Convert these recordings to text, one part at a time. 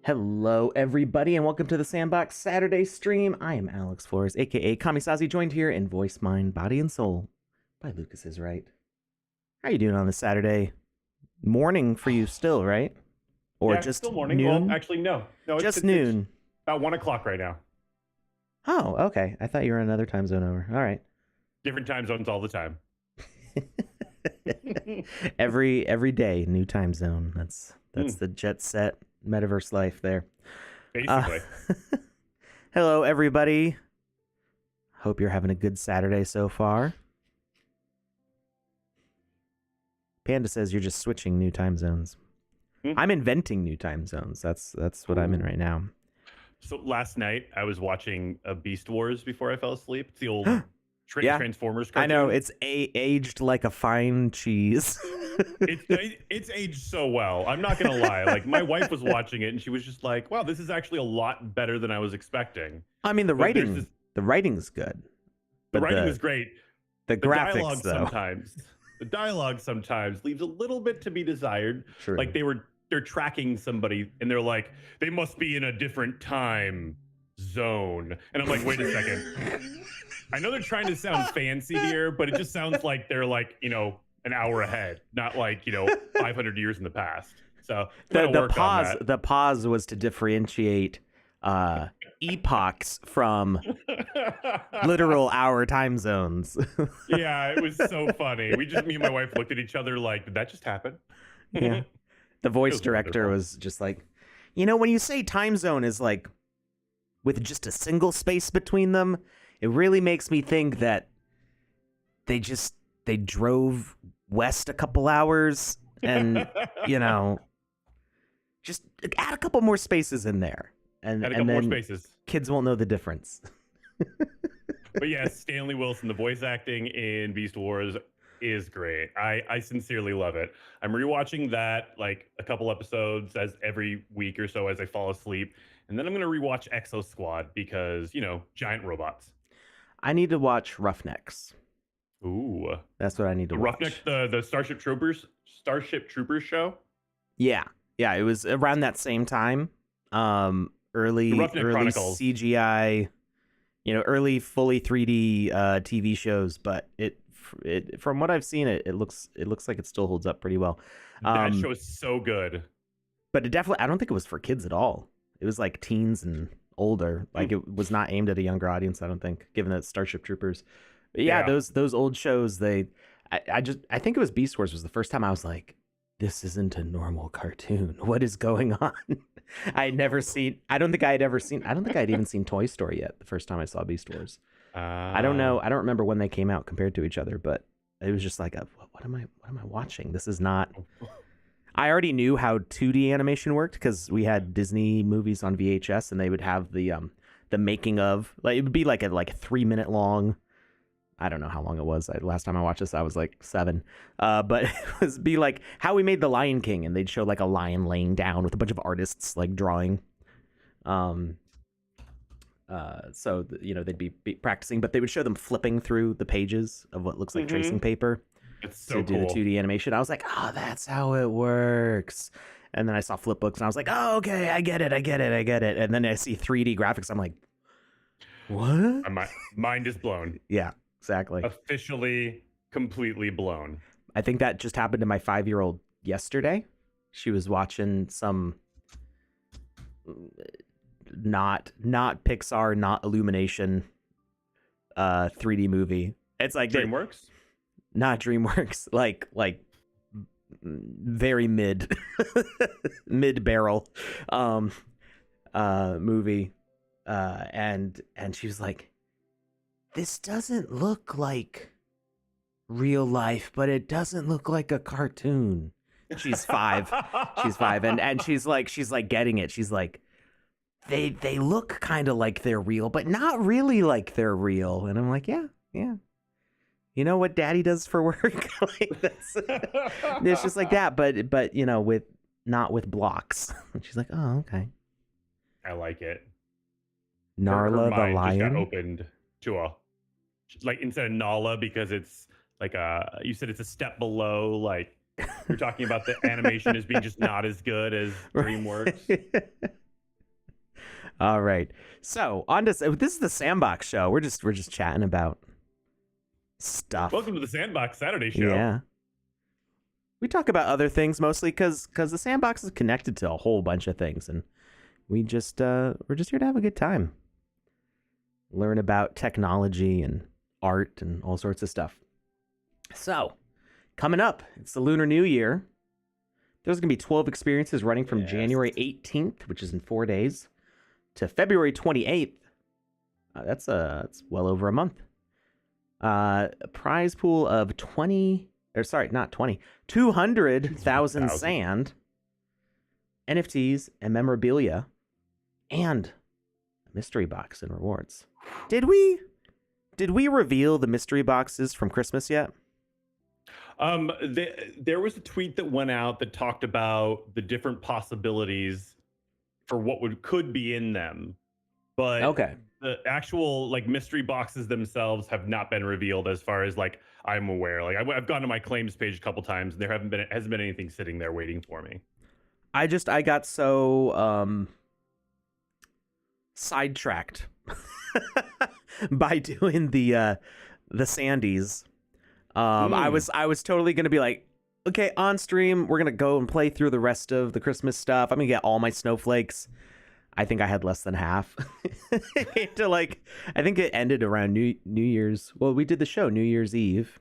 Hello, everybody, and welcome to the Sandbox Saturday stream. I am Alex Florez, aka Kamisazi, joined here in voice, mind, body, and soul by Lucas is right. How you doing on this Saturday morning for you still, right? Or yeah, just still morning. noon? Well, actually, no. Just noon. It's about 1 o'clock right now. Oh, okay. I thought you were in another time zone over. All right. Different time zones all the time. every day, new time zone. That's the jet set metaverse life there. Basically. Hello, everybody. Hope you're having a good Saturday so far. Panda says you're just switching new time zones. I'm inventing new time zones. That's what I'm in right now. So last night I was watching Beast Wars before I fell asleep. It's the old Transformers cartoon. I know, it's aged like a fine cheese. It's aged so well. I'm not gonna lie. Like, my wife was watching it and she was just like, "Wow, this is actually a lot better than I was expecting." I mean, the writing's good. The writing is great. The graphics, the dialogue sometimes leaves a little bit to be desired. True. Like they're tracking somebody and they're like, they must be in a different time zone. And I'm like, wait a second. I know they're trying to sound fancy here, but it just sounds like they're like, an hour ahead, not like, 500 years in the past. So the pause was to differentiate epochs from literal hour time zones. Yeah, it was so funny. Me and my wife looked at each other like, did that just happen? Yeah. The voice director was just like, when you say time zone is like with just a single space between them, it really makes me think that they drove west a couple hours and, just add a couple more spaces in there. And then more spaces. Kids won't know the difference. But yes, Stanley Wilson, the voice acting in Beast Wars is great. I sincerely love it. I'm rewatching that like a couple episodes as every week or so as I fall asleep. And then I'm going to rewatch Exo Squad because, giant robots. I need to watch Roughnecks. Ooh. That's what I need to watch. Roughnecks, the Starship Troopers show? Yeah. Yeah, it was around that same time. Early Chronicles. CGI, early fully 3D TV shows, but it from what I've seen, it looks like it still holds up pretty well. That show is so good. But I don't think it was for kids at all. It was like teens and older. Like it was not aimed at a younger audience, I don't think, given that Starship Troopers. But yeah, those old shows, I think it was Beast Wars was the first time I was like, this isn't a normal cartoon. What is going on? I don't think I'd even seen Toy Story yet the first time I saw Beast Wars. I don't know. I don't remember when they came out compared to each other, but it was just like, what am I watching? This is not. I already knew how 2D animation worked because we had Disney movies on VHS, and they would have the making of, like, it would be like a 3-minute long. I don't know how long it was. Last time I watched this, I was like 7. But it would be like how we made The Lion King, and they'd show like a lion laying down with a bunch of artists like drawing. So they'd be practicing, but they would show them flipping through the pages of what looks like tracing paper. It's so to do the 2D animation. I was like, oh, that's how it works. And then I saw flip books, and I was like, oh, okay, I get it. And then I see 3D graphics. I'm like, what? My mind is blown. Yeah, exactly. Officially, completely blown. I think that just happened to my 5-year-old yesterday. She was watching some not Pixar, not Illumination 3D movie. It's like DreamWorks? Not DreamWorks, like very mid barrel movie, and she was like, this doesn't look like real life, but it doesn't look like a cartoon. She's 5. And she's like getting it. She's like, they look kind of like they're real, but not really like they're real. And I'm like, yeah. You know what daddy does for work? Like it's just like that, but not with blocks. And she's like, oh, okay. I like it. Narla the lion just got opened to instead of Nala, because it's like you said it's a step below, like you're talking about the animation as being just not as good as DreamWorks. All right. So on to this is the Sandbox show. We're just chatting about stuff. Welcome to the Sandbox Saturday show. Yeah. We talk about other things mostly because the Sandbox is connected to a whole bunch of things, and we're just here to have a good time, learn about technology and art and all sorts of stuff. So, coming up, it's the Lunar New Year. There's going to be 12 experiences running from January 18th, which is in 4 days, to February 28th. That's well over a month. A prize pool of 200,000 sand, NFTs, and memorabilia, and a mystery box and rewards. Did we reveal the mystery boxes from Christmas yet? There was a tweet that went out that talked about the different possibilities for what could be in them, but okay, the actual like mystery boxes themselves have not been revealed as far as like I'm aware. Like I've gone to my claims page a couple times and there hasn't been anything sitting there waiting for me. I got so sidetracked by doing the Sandies. I was totally gonna be like, okay, on stream we're gonna go and play through the rest of the Christmas stuff. I'm gonna get all my snowflakes. I think I had less than half. I think it ended around New Year's. Well, we did the show New Year's Eve.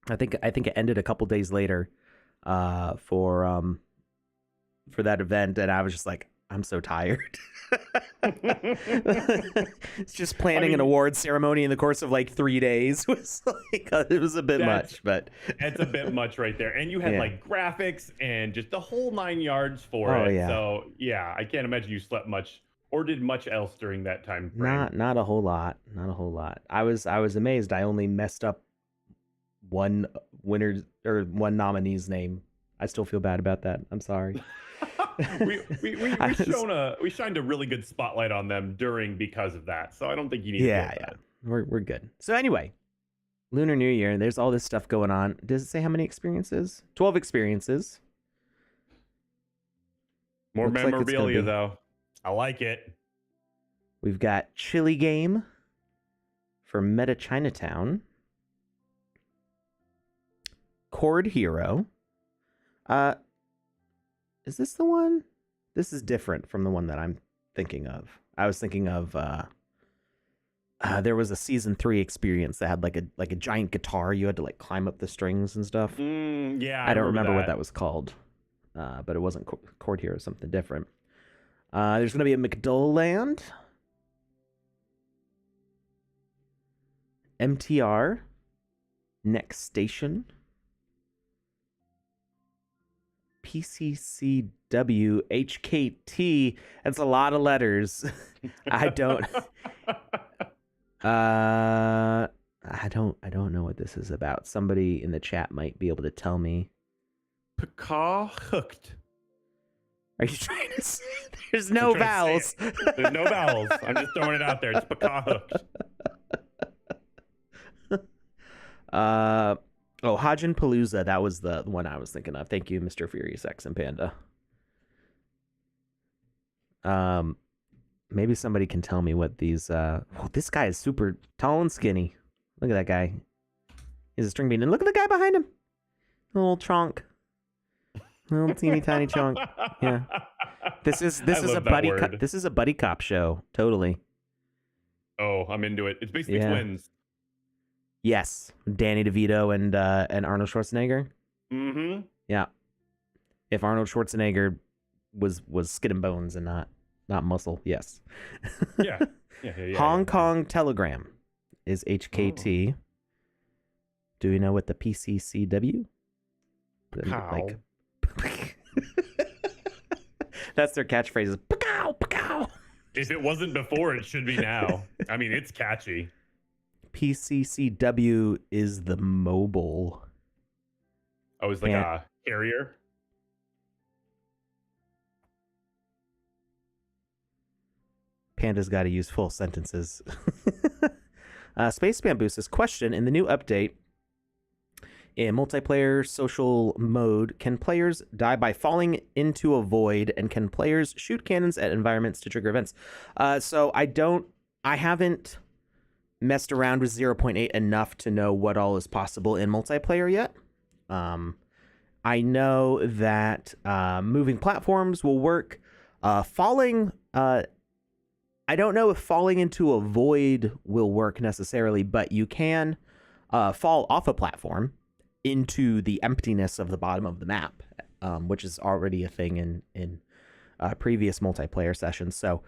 I think it ended a couple days later, for that event, and I was just like, I'm so tired. It's just planning an award ceremony in the course of like 3 days was like it was a bit much, but it's a bit much right there. And you had like graphics and just the whole 9 yards for it. Yeah. So yeah, I can't imagine you slept much or did much else during that time frame. Not a whole lot. I was amazed. I only messed up one winner's or one nominee's name. I still feel bad about that. I'm sorry. we shined a really good spotlight on them because of that. So I don't think you need to do that. We're good. So anyway, Lunar New Year, there's all this stuff going on. Does it say how many experiences? 12 experiences. More memorabilia though. I like it. We've got Chili Game for Meta Chinatown. Chord Hero. Is this the one? This is different from the one that I'm thinking of. I was thinking of there was a season 3 experience that had like a giant guitar. You had to like climb up the strings and stuff. Yeah, I don't remember what that was called, but it wasn't Chord Hero, something different. There's gonna be a McDull Land, MTR, Next Station, PCCW, HKT. That's a lot of letters. I don't know what this is about. Somebody in the chat might be able to tell me. Paka hooked. Are you trying to say there's no vowels? There's no vowels. I'm just throwing it out there. It's Paka hooked. Hajin Palooza, that was the one I was thinking of. Thank you, Mr. Furious X and Panda. Maybe somebody can tell me what these this guy is super tall and skinny. Look at that guy. He's a string bean. And look at the guy behind him. Little chonk. Little teeny tiny chonk. Yeah. This is a buddy cop show. Totally. Oh, I'm into it. It's basically twins. Yes, Danny DeVito and Arnold Schwarzenegger. Mm-hmm. Yeah. If Arnold Schwarzenegger was skin and bones and not muscle, yes. Yeah. Hong Kong Telegram is HKT. Oh. Do you know what the PCCW? Like, that's their catchphrase. Is "Pacow, pacow." If it wasn't before, it should be now. I mean, it's catchy. PCCW is the mobile. Oh, it's like a carrier? Panda's got to use full sentences. Space Bamboo says, question, in the new update, In multiplayer social mode, can players die by falling into a void, and can players shoot cannons at environments to trigger events? So I haven't messed around with 0.8 enough to know what all is possible in multiplayer yet. I know that moving platforms will work. Falling, I don't know if falling into a void will work necessarily, but you can fall off a platform into the emptiness of the bottom of the map, which is already a thing in previous multiplayer sessions. So,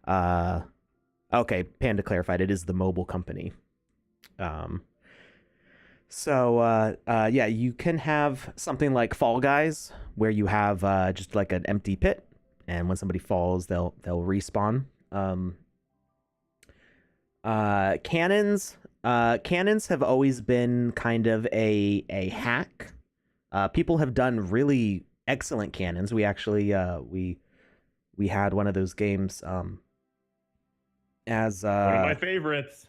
okay, Panda clarified it is the mobile company. Yeah, you can have something like Fall Guys, where you have just like an empty pit, and when somebody falls, they'll respawn. Cannons have always been kind of a hack. People have done really excellent cannons. We actually we had one of those games as one of my favorites.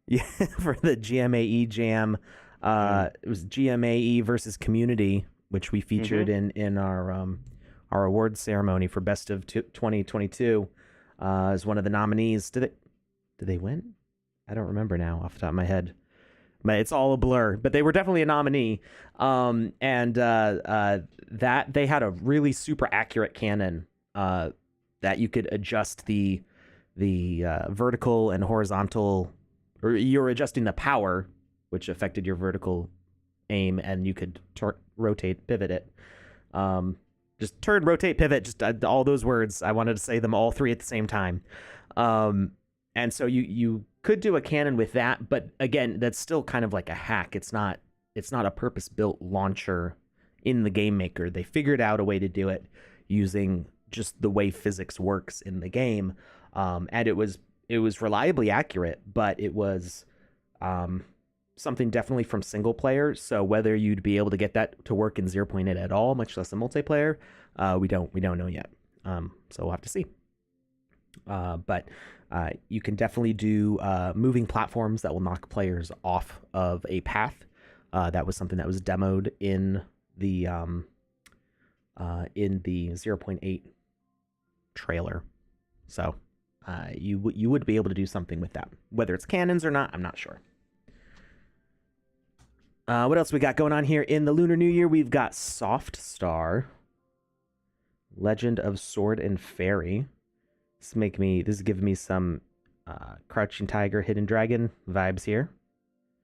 Yeah, for the GMAE Jam. It was GMAE versus Community, which we featured in our awards ceremony for Best of 2022 as one of the nominees. Did they win? I don't remember now off the top of my head, but it's all a blur. But they were definitely a nominee. That they had a really super accurate cannon that you could adjust the vertical and horizontal, or you're adjusting the power, which affected your vertical aim, and you could rotate, pivot it. Just turn, rotate, pivot, just all those words. I wanted to say them all three at the same time. And so you could do a cannon with that, but again, that's still kind of like a hack. It's not a purpose-built launcher in the game maker. They figured out a way to do it using just the way physics works in the game. And it was reliably accurate, but it was something definitely from single player. So whether you'd be able to get that to work in 0.8 at all, much less in multiplayer, we don't know yet. So we'll have to see. But you can definitely do moving platforms that will knock players off of a path. That was something that was demoed in the 0.8 trailer. So you would be able to do something with that. Whether it's cannons or not, I'm not sure. What else we got going on here in the Lunar New Year? We've got Soft Star, Legend of Sword and Fairy. This is giving me some Crouching Tiger, Hidden Dragon vibes here.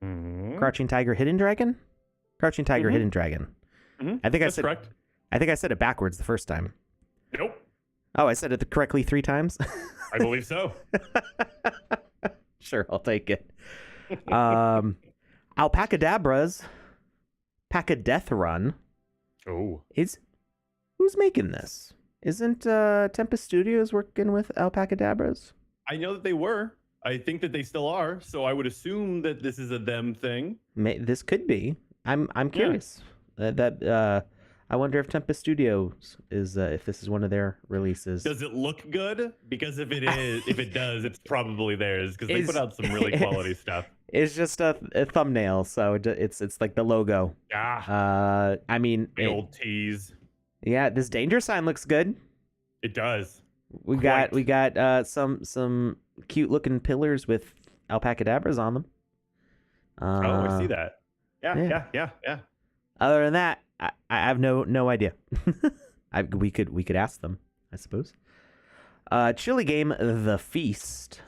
Crouching Tiger, Hidden Dragon? Crouching Tiger, Hidden Dragon. I think that's correct. I think I said it backwards the first time. Nope. Oh, I said it correctly 3 times? I believe so. Sure, I'll take it. Alpacadabra's Pack-a-Death Run. Oh. Who's making this? Isn't Tempest Studios working with Alpacadabras? I know that they were. I think that they still are. So I would assume that this is a them thing. This could be. I'm curious. I wonder if Tempest Studios is if this is one of their releases. Does it look good? Because if it does, it's probably theirs, because they put out some really quality stuff. It's just a thumbnail, so it's like the logo. Yeah. I mean, the old tease. Yeah, this danger sign looks good. It does. We got some cute looking pillars with alpacadabras on them. I see that. Yeah. Other than that, I have no idea. We could ask them, I suppose. Chili game, The Feast.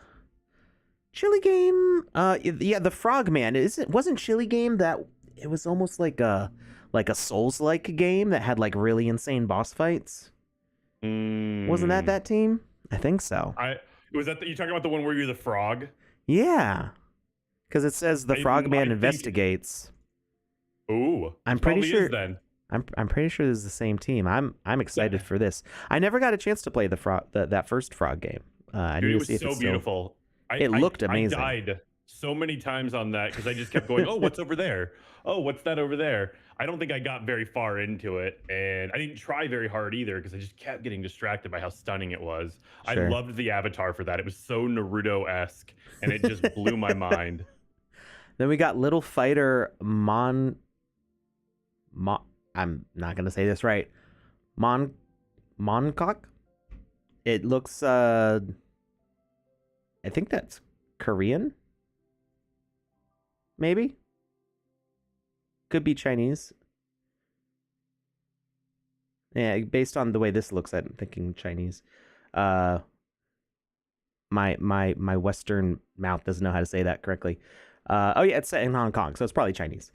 Chili game, yeah, the Frogman. Wasn't Chili game that it was almost like a Souls-like game that had like really insane boss fights? Wasn't that team? I think so. Was that you talking about the one where you're the frog? Yeah, because it says the Frogman investigates. Ooh, I'm pretty sure. Then I'm pretty sure this is the same team. I'm excited for this. I never got a chance to play that first frog game. Dude, it was so beautiful. It looked amazing. I died so many times on that because I just kept going, oh, what's over there? Oh, what's that over there? I don't think I got very far into it, and I didn't try very hard either because I just kept getting distracted by how stunning it was. Sure. I loved the avatar for that. It was so Naruto-esque, and it just blew my mind. Then we got Little Fighter I'm not gonna say this right. Moncock. It looks. I think that's Korean. Maybe. Could be Chinese. Yeah, based on the way this looks, I'm thinking Chinese. My Western mouth doesn't know how to say that correctly. Oh yeah, it's set in Hong Kong, so it's probably Chinese.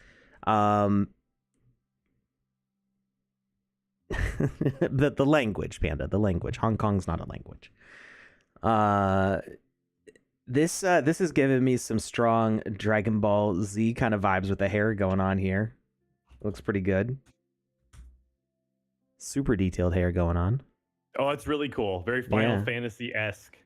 The language, Panda, the language. Hong Kong's not a language. This is giving me some strong Dragon Ball Z kind of vibes with the hair going on here. Looks pretty good. Super detailed hair going on. Oh, that's really cool. Very Final Fantasy-esque.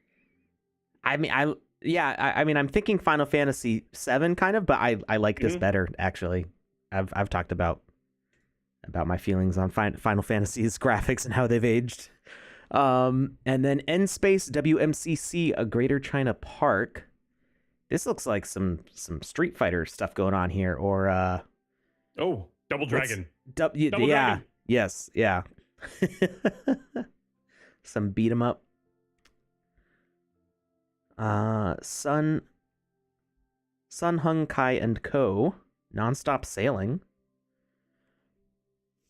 I mean, I'm thinking Final Fantasy 7 kind of, but I like this better actually. I've talked about my feelings on Final Fantasy's graphics and how they've aged. And then End Space WMCC, a Greater China Park. This looks like some Street Fighter stuff going on here, or Double Dragon. Double Dragon. Yes, yeah. Some beat 'em up. Sun Hung Kai and Co. Nonstop sailing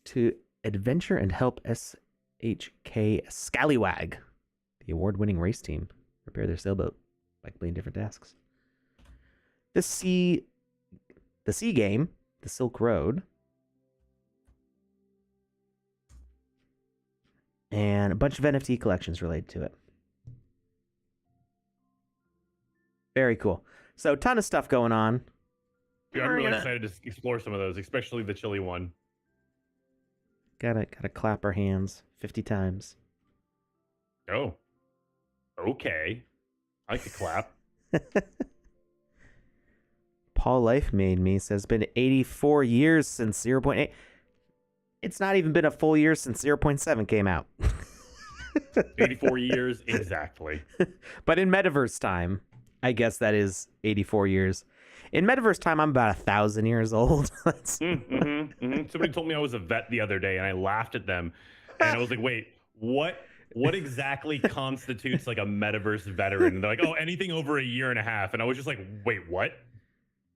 to adventure and help SHK Scallywag, the award-winning race team, repair their sailboat by completing different tasks. The sea game, the Silk Road, and a bunch of NFT collections related to it. Very cool. So, ton of stuff going on. Yeah, I'm really excited to explore some of those, especially the chili one. Gotta clap our hands 50 times. Oh, okay. I like to clap. Paul Life Made Me says, been 84 years since 0.8. It's not even been a full year since 0.7 came out. 84 years, exactly. But in Metaverse time, I guess that is 84 years. In Metaverse time, I'm about 1,000 years old. Somebody told me I was a vet the other day, and I laughed at them. And I was like, wait, what exactly constitutes like a Metaverse veteran? And they're like, oh, anything over a year and a half. And I was just like, wait, what?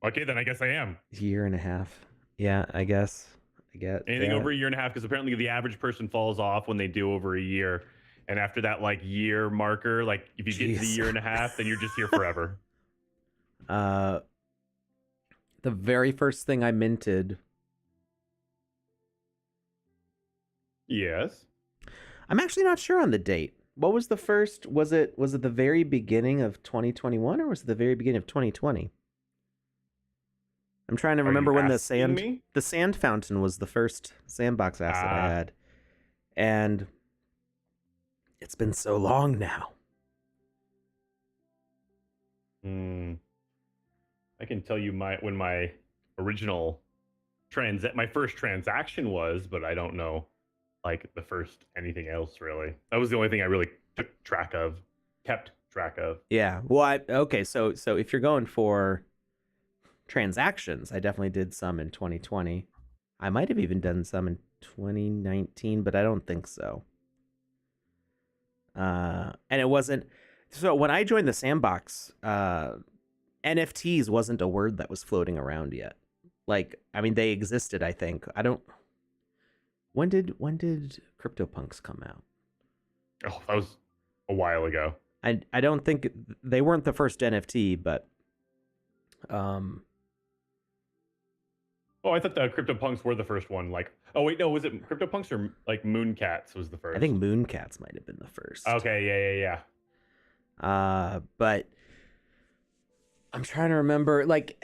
Okay, then I guess I am. Year and a half. Yeah, I guess. Anything over a year and a half, because apparently the average person falls off when they do over a year. And after that, like, year marker, like, if you get to the year and a half, then you're just here forever. The very first thing I minted. Yes. I'm actually not sure on the date. What was the first? Was it the very beginning of 2021 or was it the very beginning of 2020? I'm trying to remember when the sand fountain was the first sandbox asset I had. And it's been so long now. I can tell you when my original my first transaction was, but I don't know like the first anything else really. That was the only thing I really kept track of. Yeah. Well, so if you're going for transactions, I definitely did some in 2020. I might have even done some in 2019, but I don't think so. And it wasn't. So when I joined the Sandbox, NFTs wasn't a word that was floating around yet. Like, I mean, they existed, I think. When did CryptoPunks come out? Oh, that was a while ago. I don't think they weren't the first NFT, but Oh, I thought the CryptoPunks were the first one. Like, oh wait, no, was it CryptoPunks or like Mooncats was the first? I think Mooncats might have been the first. Okay, yeah. But I'm trying to remember. Like,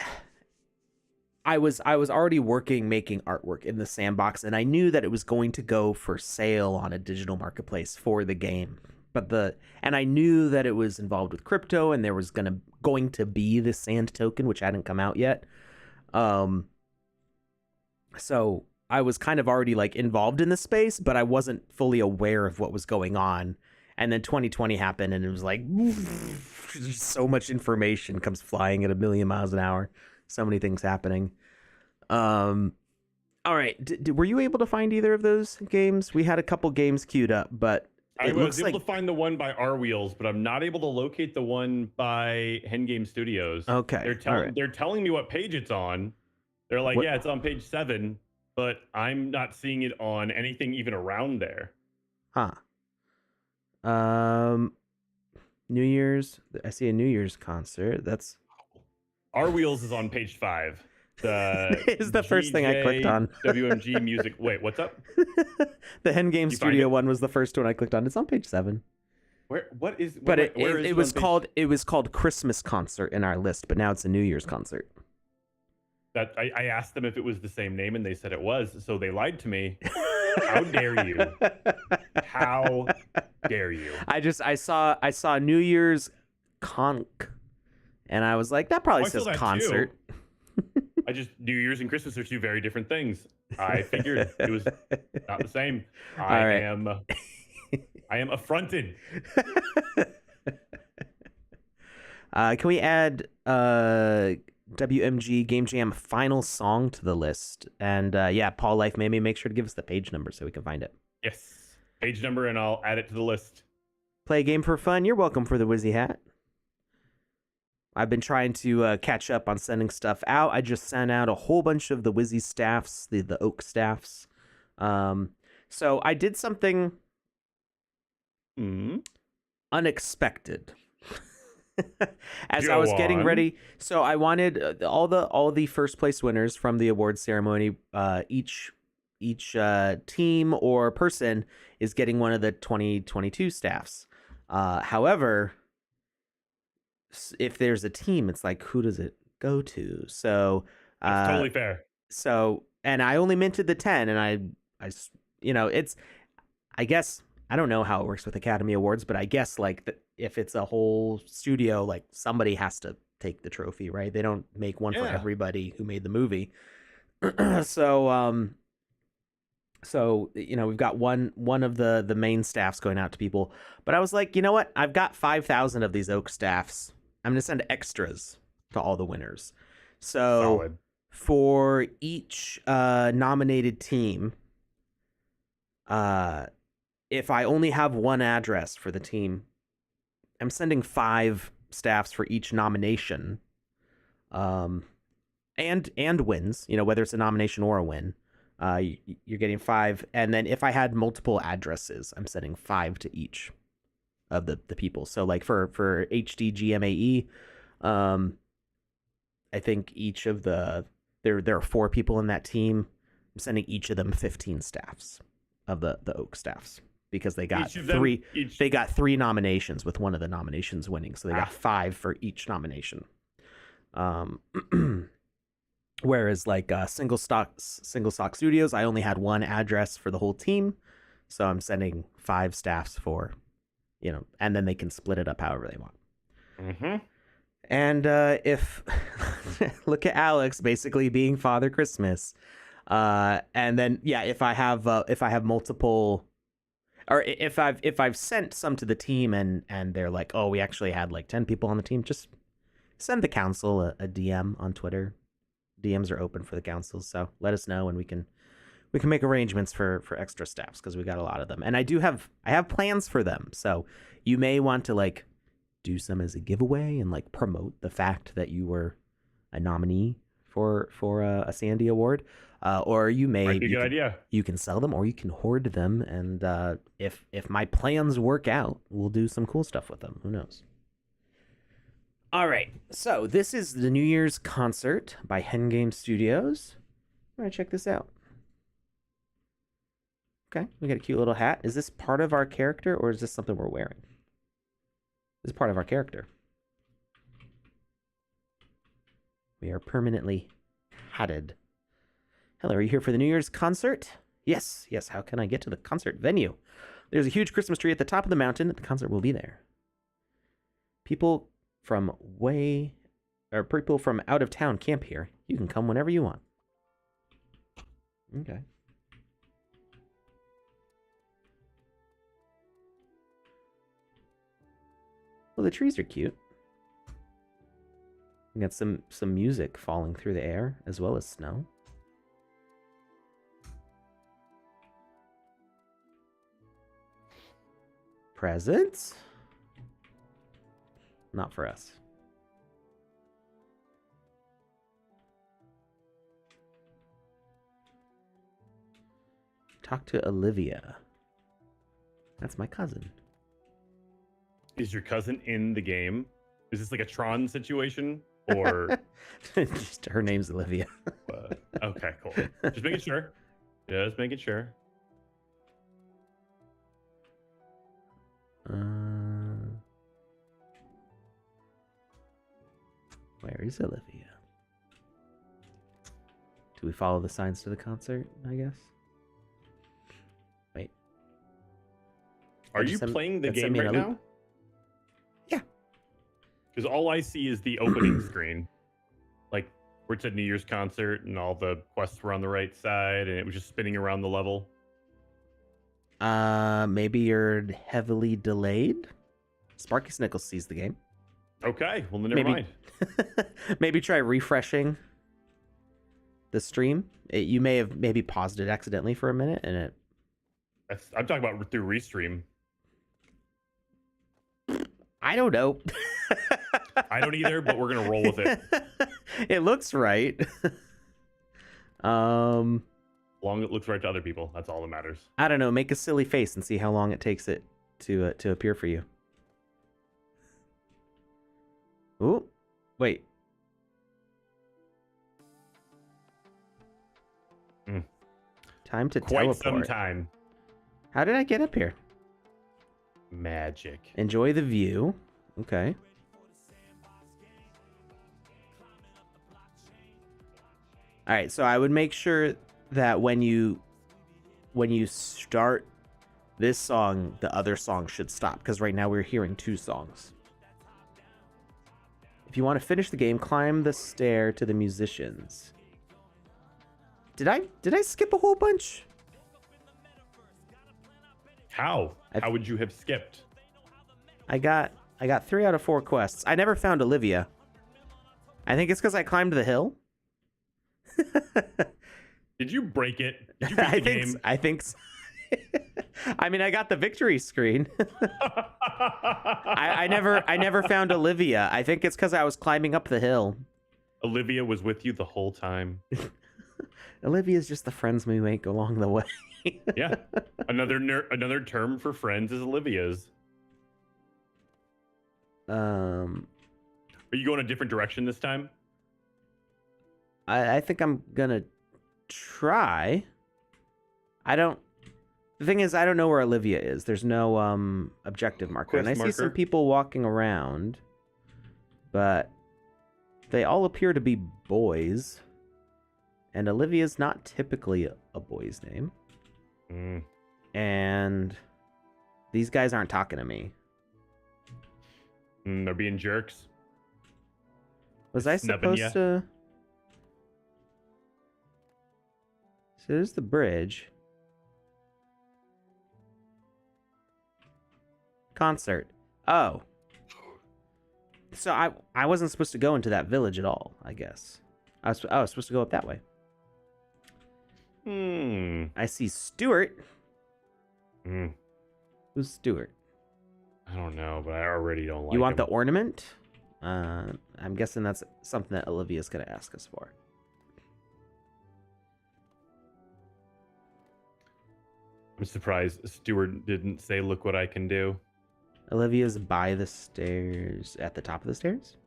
I was already making artwork in the Sandbox, and I knew that it was going to go for sale on a digital marketplace for the game. And I knew that it was involved with crypto, and there was going to be the Sand token, which hadn't come out yet. So I was kind of already like involved in the space, but I wasn't fully aware of what was going on. And then 2020 happened, and it was like so much information comes flying at 1,000,000 miles an hour. So many things happening. All right. Were you able to find either of those games? We had a couple games queued up, but I was able to find the one by R Wheels, but I'm not able to locate the one by Hen Game Studios. Okay. They're telling me what page it's on. They're like, yeah, it's on page 7, but I'm not seeing it on anything even around there. Huh. New Year's. I see a New Year's concert. That's R Wheels is on page 5. The is the first thing I clicked on. WMG music. Wait, what's up? The Hen Game Studio one was the first one I clicked on. It's on page 7. Where? What is? But it was called Christmas concert in our list, but now it's a New Year's concert. That I asked them if it was the same name, and they said it was. So they lied to me. How dare you? How dare you? I saw New Year's conch, and I was like, that probably says concert. New Year's and Christmas are 2 very different things. I figured it was not the same. I am affronted. Can we add WMG Game Jam final song to the list? And Paul Life maybe make sure to give us the page number so we can find it. Yes, page number, and I'll add it to the list. Play a game for fun. You're welcome for the Wizzy Hat. I've been trying to catch up on sending stuff out. I just sent out a whole bunch of the Wizzy staffs, the Oak staffs. So I did something unexpected. As I was getting ready, so I wanted all the first place winners from the award ceremony. Each team or person is getting one of the 2022 staffs. However, if there's a team, it's like, who does it go to? So that's totally fair. So, and I only minted the 10, and I it's, I guess, I don't know how it works with Academy Awards, but I guess like if it's a whole studio, like somebody has to take the trophy, right? They don't make one for everybody who made the movie. So we've got one of the main staffs going out to people, but I was like, you know what? I've got 5,000 of these Oak staffs. I'm gonna send extras to all the winners. So solid. For each nominated team, if I only have one address for the team, I'm sending 5 staffs for each nomination, and wins. Whether it's a nomination or a win. You're getting 5, and then if I had multiple addresses, I'm sending 5 to each of the people. So like for HDGMAE, I think each of there are 4 people in that team. I'm sending each of them 15 staffs of the Oak staffs because they got 3. They got 3 nominations with one of the nominations winning, so they got 5 for each nomination. Whereas like Single Stock Studios, I only had one address for the whole team, so I'm sending 5 staffs for, and then they can split it up however they want. Mm-hmm. And if look at Alex basically being Father Christmas, and then if I have multiple, or if I've sent some to the team and they're like, oh, we actually had like 10 people on the team, just send the council a DM on Twitter. DMs are open for the councils, so let us know and we can make arrangements for extra staffs because we got a lot of them, and I have plans for them. So you may want to like do some as a giveaway and like promote the fact that you were a nominee for a Sandy Award, or you may might be a good idea. You can sell them or you can hoard them, and if my plans work out, we'll do some cool stuff with them. Who knows? All right, so this is the New Year's concert by Hen Game Studios. All right, check this out. Okay, we got a cute little hat. Is this part of our character, or is this something we're wearing? This is part of our character. We are permanently hatted. Hello, are you here for the New Year's concert? Yes, how can I get to the concert venue? There's a huge Christmas tree at the top of the mountain. The concert will be there. People from out of town camp here. You can come whenever you want. Okay. Well, the trees are cute. We got some music falling through the air as well as snow. Presents? Not for us. Talk to Olivia. That's my cousin. Is your cousin in the game? Is this like a Tron situation? Or just her name's Olivia. Okay, cool. Just making sure. Just making sure. Where is Olivia? Do we follow the signs to the concert, I guess? Wait. Are you playing the game right now? Yeah. Because all I see is the opening screen. Like, where it's a New Year's concert and all the quests were on the right side and it was just spinning around the level. Maybe you're heavily delayed? Sparky Snickles sees the game. Okay, well, then never mind. Maybe try refreshing the stream. You may have maybe paused it accidentally for a minute, and it. I'm talking about through Restream. I don't know. I don't either, but we're gonna roll with it. It looks right. Long it looks right to other people. That's all that matters. I don't know. Make a silly face and see how long it takes it to appear for you. Oh, wait. Time to teleport. Quite some time. How did I get up here? Magic. Enjoy the view. Okay. All right, so I would make sure that when you start this song, the other song should stop, because right now we're hearing two songs. If you want to finish the game, climb the stair to the musicians. Did I skip a whole bunch? How? How would you have skipped? I got 3 out of 4 quests. I never found Olivia. I think it's because I climbed the hill. Did you break it? Did you break the game? I think so. I mean, I got the victory screen. I never found Olivia. I think it's because I was climbing up the hill. Olivia was with you the whole time. Olivia's just the friends we make along the way. Yeah, another term for friends is Olivia's. Are you going a different direction this time? I think I'm gonna try. The thing is, I don't know where Olivia is. There's no objective marker. Quest and I marker. see some people walking around, but they all appear to be boys. And Olivia's not typically a boy's name. And these guys aren't talking to me. They're being jerks. Was I supposed to... So there's the bridge. Concert. Oh. So I wasn't supposed to go into that village at all, I guess. I was supposed to go up that way. I see Stuart. Who's Stuart? I don't know, but I already don't like You want him. the ornament? I'm guessing that's something that Olivia's going to ask us for. I'm surprised Stuart didn't say, "Look what I can do." Olivia's by the stairs. At the top of the stairs?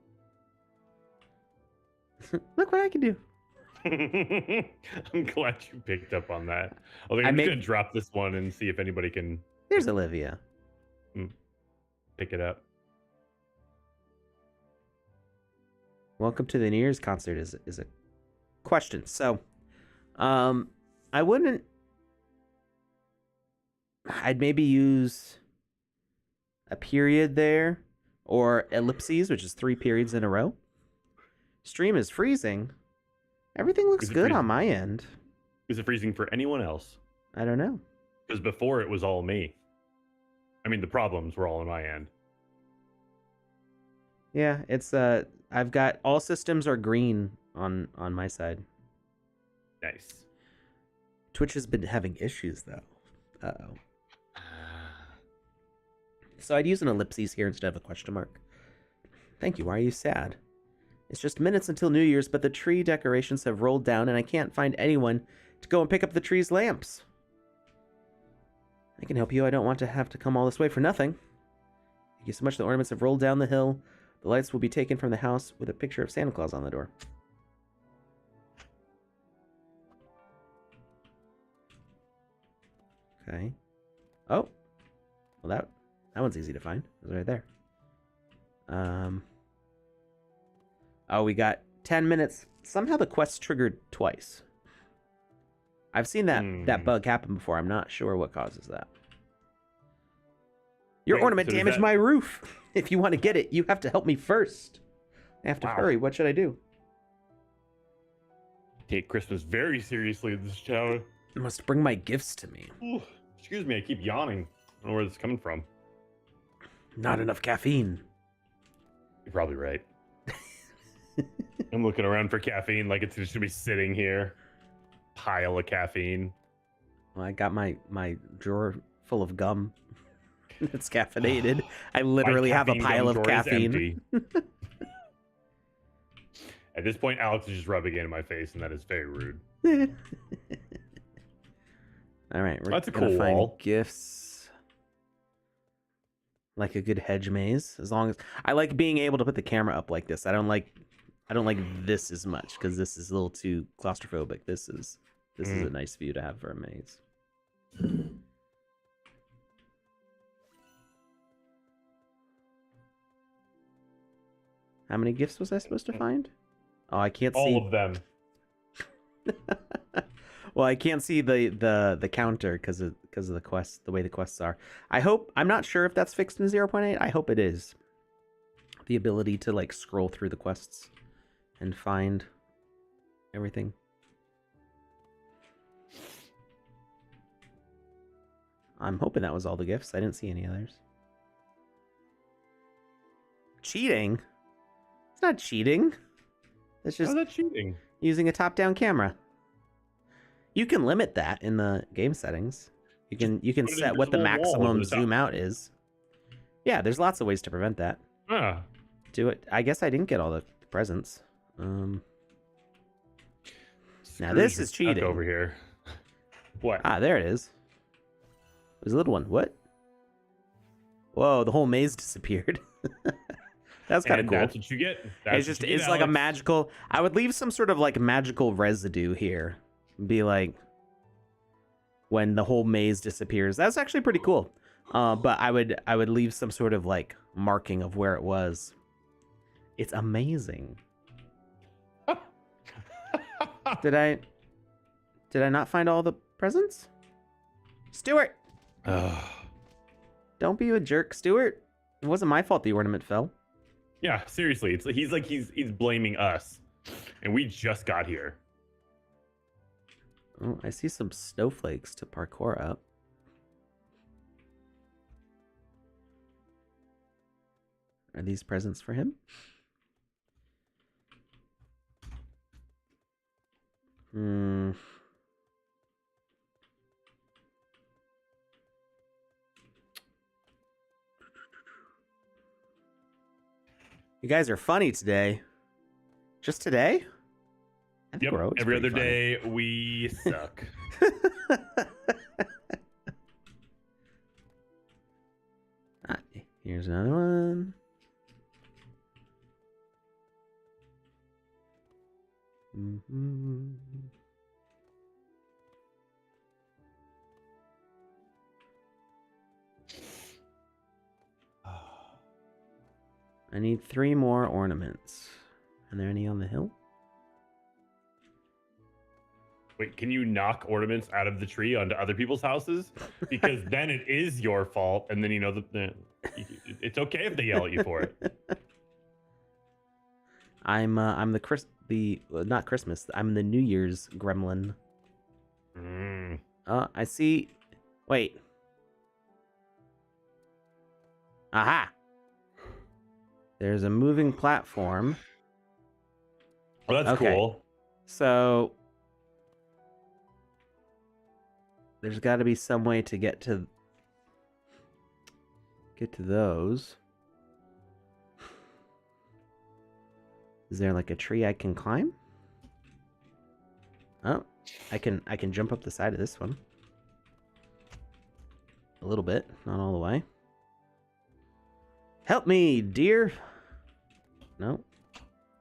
Look what I can do. I'm glad you picked up on that. I'm just going to drop this one and see if anybody can... There's Olivia. Pick it up. Welcome to the New Year's concert is a question. So, I wouldn't... I'd maybe use a period there, or ellipses, which is 3 periods in a row. Stream is freezing. Everything looks good on my end. Is it freezing for anyone else? I don't know. Because before it was all me. I mean, the problems were all on my end. Yeah, it's I've got all systems are green on my side. Nice. Twitch has been having issues though. Uh-oh. So I'd use an ellipses here instead of a question mark. Thank you. Why are you sad? It's just minutes until New Year's, but the tree decorations have rolled down and I can't find anyone to go and pick up the tree's lamps. I can help you. I don't want to have to come all this way for nothing. Thank you so much. The ornaments have rolled down the hill. The lights will be taken from the house with a picture of Santa Claus on the door. Okay. Oh. Well, that one's easy to find. It was right there. Oh, we got 10 minutes. Somehow the quest triggered twice. I've seen that bug happen before. I'm not sure what causes that. Your ornament damaged my roof. If you want to get it, you have to help me first. I have to hurry. What should I do? Take Christmas very seriously in this town. You must bring my gifts to me. Ooh, excuse me, I keep yawning. I don't know where this is coming from. Not enough caffeine. You're probably right. I'm looking around for caffeine like it's just gonna be sitting here. Pile of caffeine. Well, I got my drawer full of gum. It's caffeinated. I literally have a pile of caffeine. At this point, Alex is just rubbing it in my face, and that is very rude. All right, we're That's a gonna cool find wall. gifts. Like a good hedge maze. As long as I like being able to put the camera up like this. I don't like this as much because this is a little too claustrophobic. This is a nice view to have for a maze. How many gifts was I supposed to find? Oh, I can't see all of them. Well, I can't see the counter because of the quest, the way the quests are. I'm not sure if that's fixed in 0.8. I hope it is. The ability to like scroll through the quests and find everything. I'm hoping that was all the gifts. I didn't see any others. Cheating? It's not cheating. It's just How's that cheating? using a top-down camera. You can limit that in the game settings. You can set what the maximum zoom out is. Yeah, there's lots of ways to prevent that. Do it. I guess I didn't get all the presents. Now this is cheating. Over here. What? Ah, there it is. There's a little one. What? Whoa, the whole maze disappeared. That's kind of cool. That's what you get. It's like a magical. I would leave some sort of like magical residue here. Be like when the whole maze disappears. That's actually pretty cool. But I would leave some sort of like marking of where it was. It's amazing. Did I not find all the presents? Stuart! Don't be a jerk, Stuart. It wasn't my fault the ornament fell. Yeah, seriously. He's blaming us. And we just got here. Oh, I see some snowflakes to parkour up. Are these presents for him? You guys are funny today. Just today? Yep. Every other day we suck. Here's another one. I need 3 more ornaments. Are there any on the hill? Wait, can you knock ornaments out of the tree onto other people's houses? Because then it is your fault, and then you know it's okay if they yell at you for it. I'm not Christmas. I'm the New Year's gremlin. I see. Wait. Aha. There's a moving platform. Oh, that's cool. So there's got to be some way to get to. get to those. Is there like a tree I can climb? Oh, I can jump up the side of this one. A little bit, not all the way. Help me, deer. No.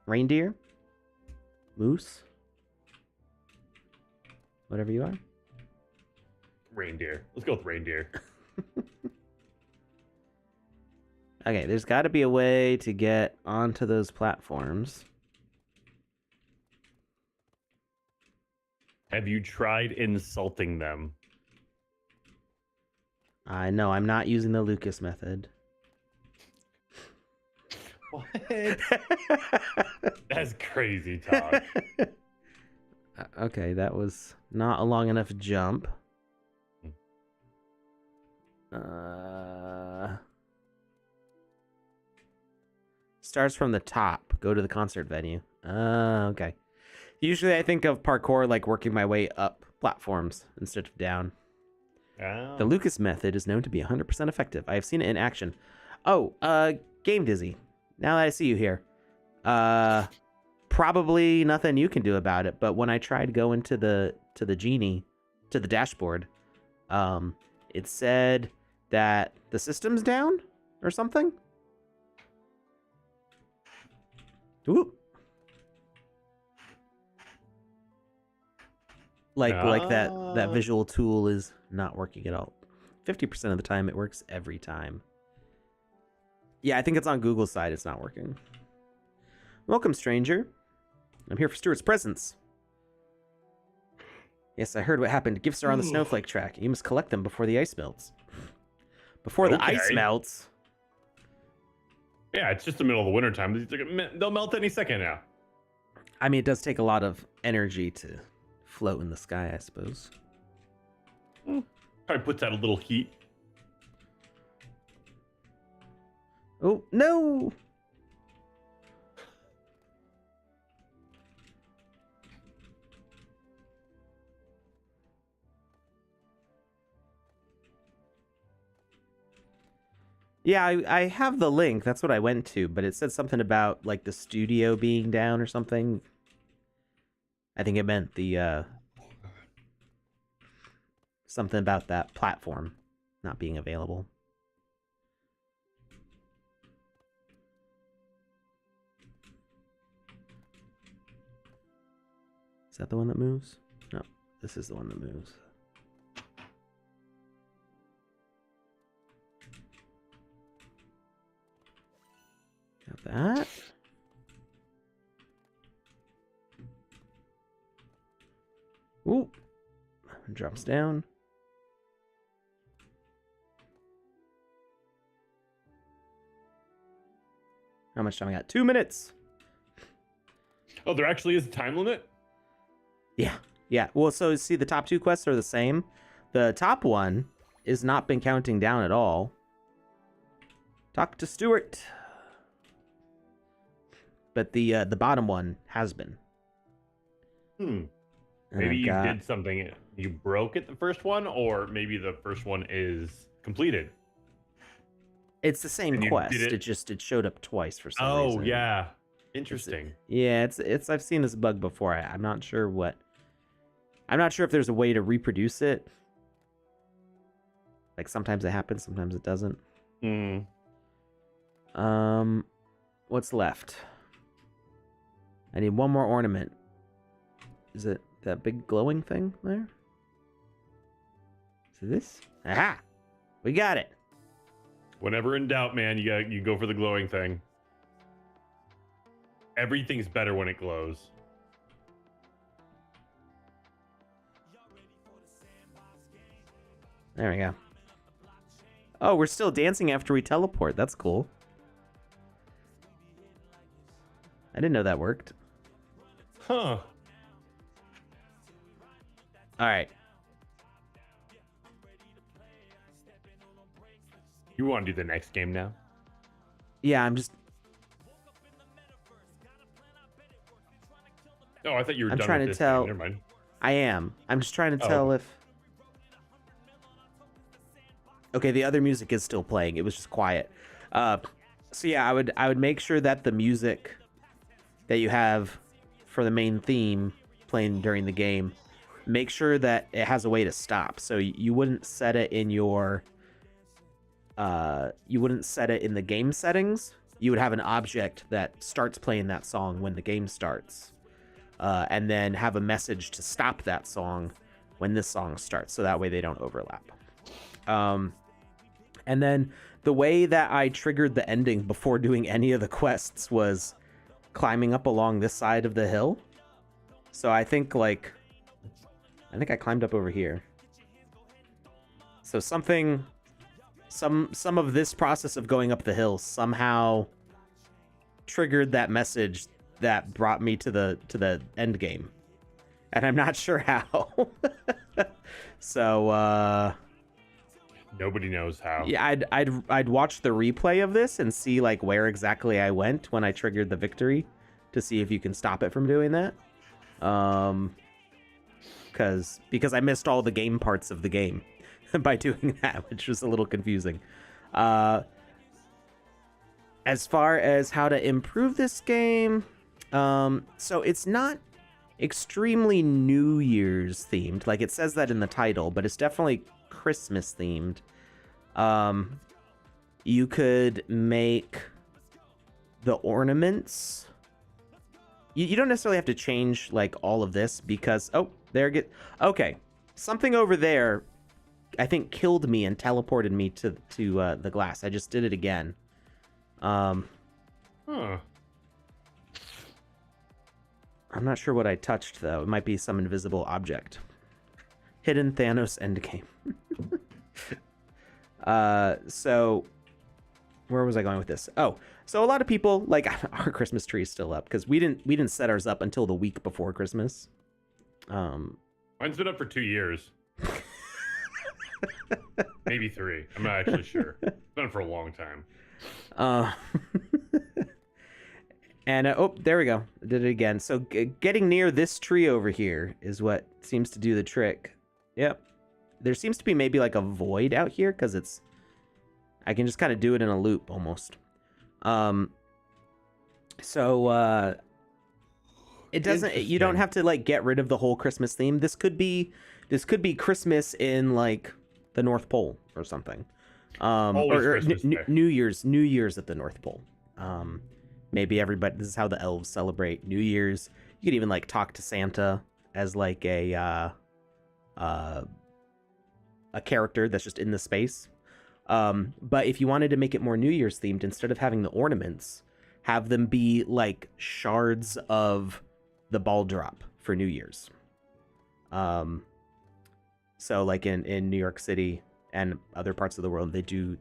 Reindeer. Moose. Whatever you are. Reindeer. Let's go with reindeer. Okay, there's got to be a way to get onto those platforms. Have you tried insulting them? No, I'm not using the Lucas method. What? That's crazy talk. Okay, that was not a long enough jump. Starts from the top. Go to the concert venue. Okay. Usually I think of parkour like working my way up platforms instead of down. Oh. The Lucas method is known to be 100% effective. I have seen it in action. Oh, Game Dizzy. Now that I see you here. Probably nothing you can do about it, but when I tried going to the genie, to the dashboard, it said that the system's down or something. Ooh. Like that visual tool is not working at all. 50% of the time it works every time. Yeah, I think it's on Google's side it's not working. Welcome, stranger. I'm here for Stuart's presents. Yes, I heard what happened. Gifts are on the snowflake track. You must collect them before the ice melts. Before the ice melts? Yeah, it's just the middle of the winter time. They'll melt any second now. I mean, it does take a lot of energy to float in the sky, I suppose. Probably puts out a little heat. Oh, no! Yeah, I have the link. That's what I went to, but it said something about like the studio being down or something. I think it meant the something about that platform not being available. Is that the one that moves? No, this is the one that moves. Got that. Ooh. Drops down. How much time I got? 2 minutes. Oh, there actually is a time limit? Yeah. Yeah. Well, so see, the top 2 quests are the same. The top one is not been counting down at all. Talk to Stuart. But the bottom one has been. Maybe you did something. You broke it the first one, or maybe the first one is completed. It's the same quest. It showed up twice for some reason. Oh yeah, interesting. It's I've seen this bug before. I'm not sure what. I'm not sure if there's a way to reproduce it. Like sometimes it happens, sometimes it doesn't. What's left? I need one more ornament. Is it that big glowing thing there? Is it this? Aha! We got it. Whenever in doubt, man, you go for the glowing thing. Everything's better when it glows. There we go. Oh, we're still dancing after we teleport. That's cool. I didn't know that worked. Huh. All right. You want to do the next game now? Yeah, I'm just... Oh, I thought you were I'm done trying with to this tell... game. Never mind. I am. I'm just trying to tell if... Okay, the other music is still playing. It was just quiet. So yeah, I would make sure that the music that you have for the main theme playing during the game, make sure that it has a way to stop. So you wouldn't set it in your you wouldn't set it in the game settings. You would have an object that starts playing that song when the game starts, and then have a message to stop that song when this song starts, so that way they don't overlap. And then the way that I triggered the ending before doing any of the quests was climbing up along this side of the hill. So I think I climbed up over here. So some of this process of going up the hill somehow triggered that message that brought me to the end game. And I'm not sure how. So nobody knows how. Yeah, I'd watch the replay of this and see like where exactly I went when I triggered the victory to see if you can stop it from doing that. Because I missed all the game parts of the game by doing that, which was a little confusing. As far as how to improve this game, so it's not extremely New Year's themed. Like it says that in the title, but it's definitely Christmas themed. You could make the ornaments. You don't necessarily have to change like all of this because okay, something over there I think killed me and teleported me to the glass. I just did it again. Huh. I'm not sure what I touched though. It might be some invisible object. Hidden Thanos endgame. So where was I going with this? Oh, so a lot of people like our Christmas tree is still up because we didn't set ours up until the week before Christmas. Mine's been up for 2 years. Maybe 3. I'm not actually sure. It's been for a long time. And oh, there we go. I did it again. So getting near this tree over here is what seems to do the trick. Yep. There seems to be maybe like a void out here because I can just kind of do it in a loop almost. So it doesn't. You don't have to like get rid of the whole Christmas theme. This could be Christmas in like the North Pole or something. Or New Year's at the North Pole. Maybe everybody. This is how the elves celebrate New Year's. You could even like talk to Santa as like a character that's just in the space. But if you wanted to make it more New Year's themed, instead of having the ornaments, have them be like shards of the ball drop for New Year's. So like in New York City and other parts of the world, they do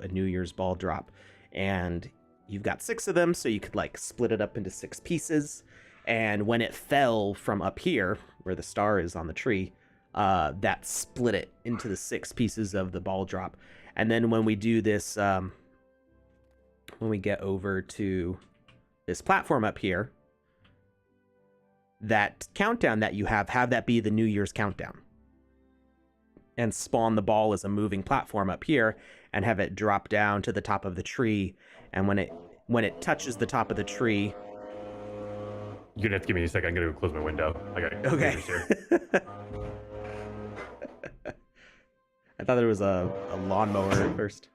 a New Year's ball drop, and you've got 6 of them, so you could like split it up into 6 pieces. And when it fell from up here, where the star is on the tree, that split it into the 6 pieces of the ball drop. And then when we do this, when we get over to this platform up here, that countdown that you have that be the New Year's countdown. And spawn the ball as a moving platform up here and have it drop down to the top of the tree. And when it touches the top of the tree... You're gonna have to give me a second. I'm gonna close my window. I got okay. Here. I thought there was a lawnmower at first.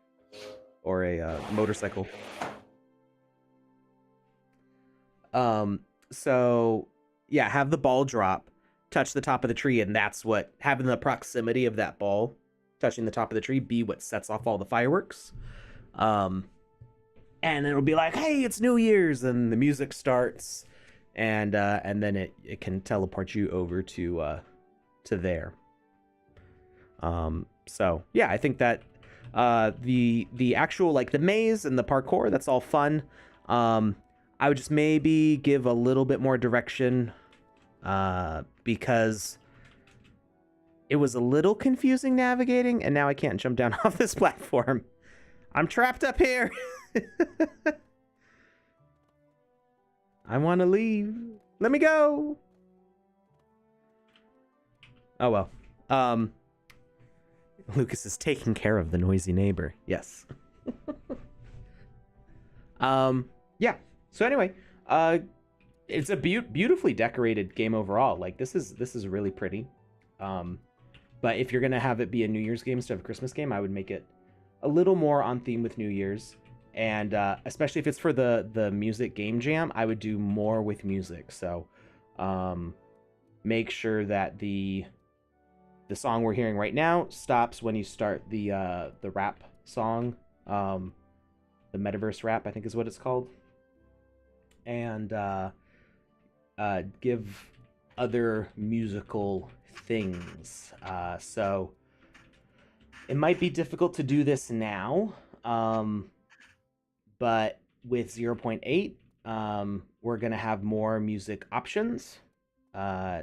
Or a motorcycle. So, yeah, have the ball drop, touch the top of the tree, and that's what, having the proximity of that ball touching the top of the tree be what sets off all the fireworks. And it'll be like, hey, it's New Year's, and the music starts, and then it can teleport you over to there. So yeah, I think that the actual like the maze and the parkour, that's all fun. I would just maybe give a little bit more direction, because it was a little confusing navigating, and now I can't jump down off this platform. I'm trapped up here. I want to leave. Let me go. Oh well. Lucas is taking care of the noisy neighbor. Yes. Yeah. So anyway, it's a beautifully decorated game overall. Like this is really pretty. But if you're gonna have it be a New Year's game instead of a Christmas game, I would make it a little more on theme with New Year's, and especially if it's for the music game jam, I would do more with music. So, make sure that the song we're hearing right now stops when you start the rap song, the Metaverse rap, I think is what it's called, and give other musical things. So it might be difficult to do this now, but with 0.8, we're going to have more music options.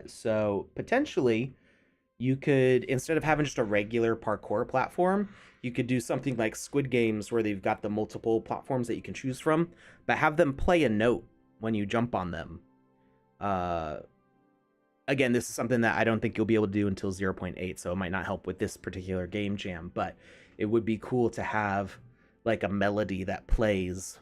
So potentially you could, instead of having just a regular parkour platform, you could do something like Squid Games where they've got the multiple platforms that you can choose from, but have them play a note when you jump on them. Again, this is something that I don't think you'll be able to do until 0.8, so it might not help with this particular game jam, but it would be cool to have like a melody that plays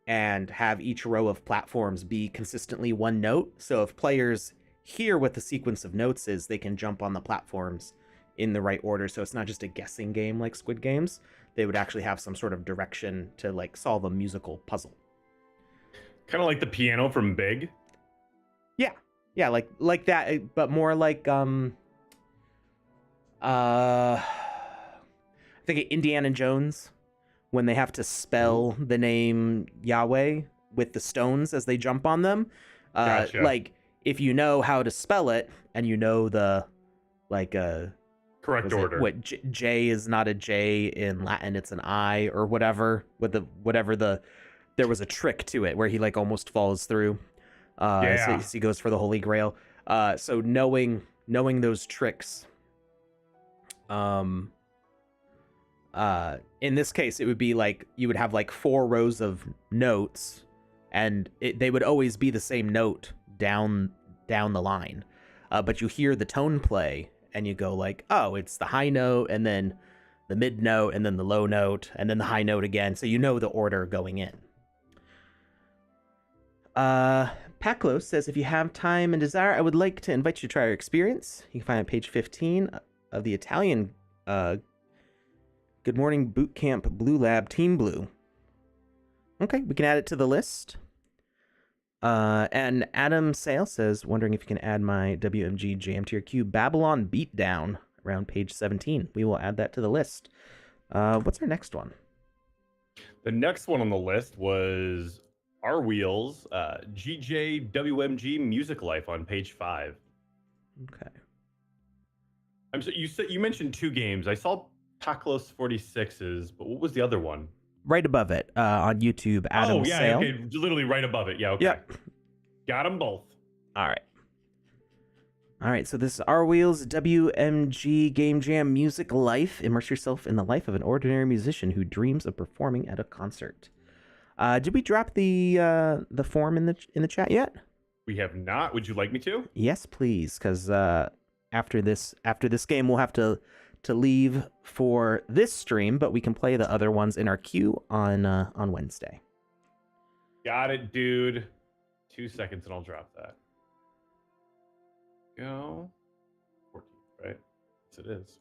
and have each row of platforms be consistently one note. So if players hear what the sequence of notes is, they can jump on the platforms in the right order. So it's not just a guessing game like Squid Games. They would actually have some sort of direction to like solve a musical puzzle. Kind of like the piano from Big. Yeah, like that, but more like I think Indiana Jones, when they have to spell the name Yahweh with the stones as they jump on them. Gotcha. Like if you know how to spell it and you know the correct order. What J is not a J in Latin, it's an I or whatever. With there was a trick to it where he like almost falls through. So he goes for the Holy Grail. So knowing those tricks, in this case, it would be like you would have like 4 rows of notes, and they would always be the same note down the line. But you hear the tone play, and you go like, oh, it's the high note, and then the mid note, and then the low note, and then the high note again. So you know the order going in. Paclo says, if you have time and desire, I would like to invite you to try our experience. You can find it on page 15 of the Italian Good Morning Boot Camp Blue Lab Team Blue. Okay, we can add it to the list. And Adam Sale says, wondering if you can add my WMG Jam Tier Q Babylon Beatdown around page 17. We will add that to the list. What's our next one? The next one on the list was Our Wheels, GJWMG Music Life on page 5. Okay. You mentioned 2 games. I saw Paclos 46's, but what was the other one? Right above it on YouTube, Adam Sale. Okay, literally right above it. Yeah, okay. Yep. Got them both. All right, so this is Our Wheels WMG Game Jam Music Life. Immerse yourself in the life of an ordinary musician who dreams of performing at a concert. Did we drop the form in the chat yet? We have not. Would you like me to? Yes, please, because after this game we'll have to leave for this stream, but we can play the other ones in our queue on Wednesday. Got it, dude. 2 seconds and I'll drop that. Go. 14, right? Yes, it is.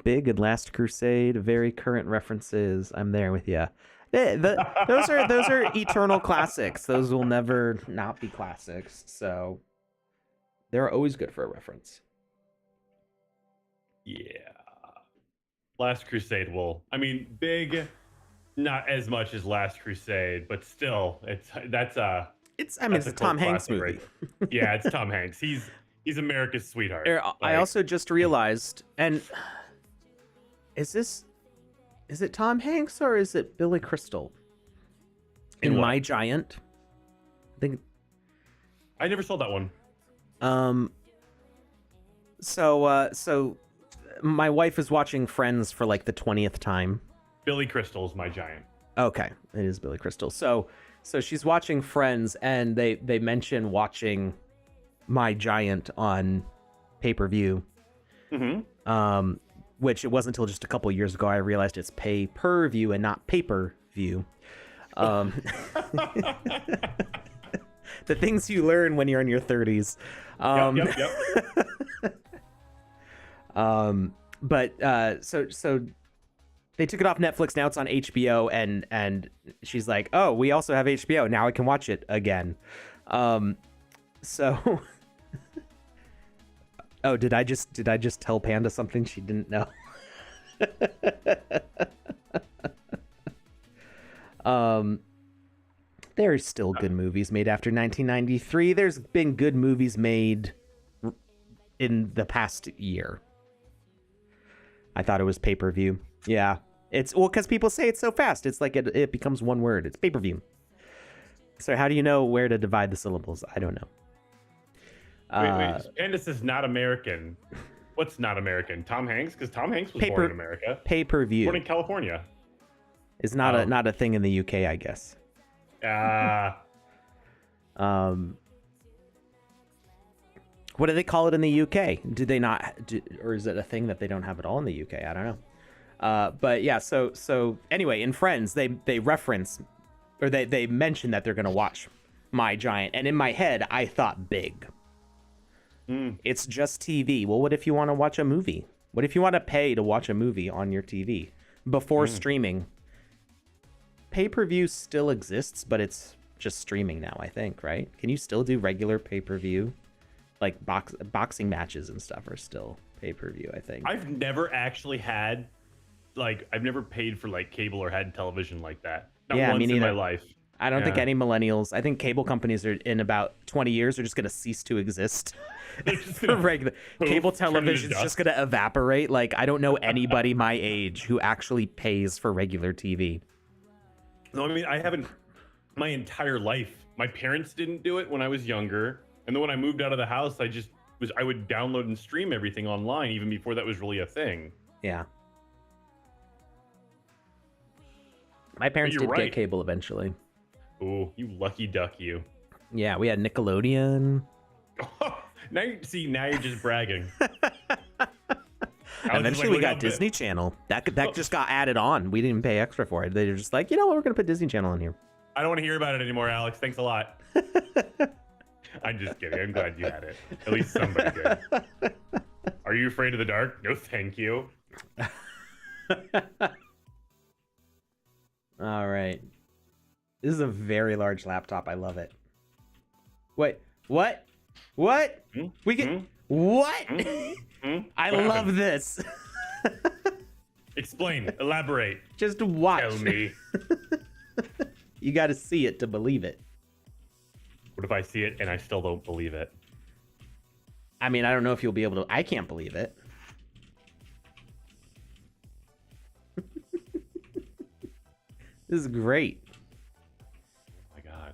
Big and Last Crusade, very current references. I'm there with you. Those are eternal classics. Those will never not be classics. So they're always good for a reference. Yeah. Last Crusade Big, not as much as Last Crusade, but still, it's a Tom Hanks movie. Right? Yeah, it's Tom Hanks. He's America's sweetheart. I also just realized, and is it Tom Hanks or is it Billy Crystal in My Giant? I think I never saw that one. So my wife is watching Friends for like the 20th time. Billy Crystal's My Giant. Okay, it is Billy Crystal. So she's watching Friends, and they mention watching My Giant on pay-per-view, Which it wasn't until just a couple years ago I realized it's pay-per-view and not pay-per-view. The things you learn when you're in your 30s. But so they took it off Netflix. Now it's on HBO, and she's like, "Oh, we also have HBO. Now I can watch it again." So, oh, did I just tell Panda something she didn't know? There's still good movies made after 1993. There's been good movies made in the past year. I thought it was pay-per-view. Yeah. It's because people say it so fast. It's like it becomes one word. It's pay-per-view. So how do you know where to divide the syllables? I don't know. Wait. Candace is not American. What's not American? Tom Hanks? Because Tom Hanks was born in America. Pay-per-view. Born in California. It's not a thing in the UK, I guess. What do they call it in the UK? Do they not, or is it a thing that they don't have at all in the UK? I don't know. But yeah, so anyway, in Friends, they reference, or they mention that they're going to watch My Giant. And in my head, I thought big. It's just TV. Well, what if you want to watch a movie? What if you want to pay to watch a movie on your TV before streaming? Pay-per-view still exists, but it's just streaming now, I think, right? Can you still do regular pay-per-view? Like boxing matches and stuff are still pay-per-view, I think. I've never actually had, I've never paid for cable or had television like that. Not once in my life. I don't think any millennials. I think cable companies are in about 20 years are just going to cease to exist. Regular cable television is just going to evaporate. I don't know anybody my age who actually pays for regular TV. No, I mean, I haven't my entire life. My parents didn't do it when I was younger. And then when I moved out of the house, I would download and stream everything online even before that was really a thing. Yeah. My parents did get cable eventually. Oh, you lucky duck, you. Yeah, we had Nickelodeon. Now you're just bragging. Eventually we got Disney Channel. That just got added on. We didn't even pay extra for it. They were just like, you know what, we're going to put Disney Channel in here. I don't want to hear about it anymore, Alex. Thanks a lot. I'm just kidding. I'm glad you had it. At least somebody did. Are you afraid of the dark? No, thank you. All right. This is a very large laptop. I love it. Wait, what? What? We get what? I love this. Explain. Elaborate. Just watch. Tell me. You got to see it to believe it. What if I see it and I still don't believe it? I mean, I don't know if you'll be able to. I can't believe it. This is great. Oh my god.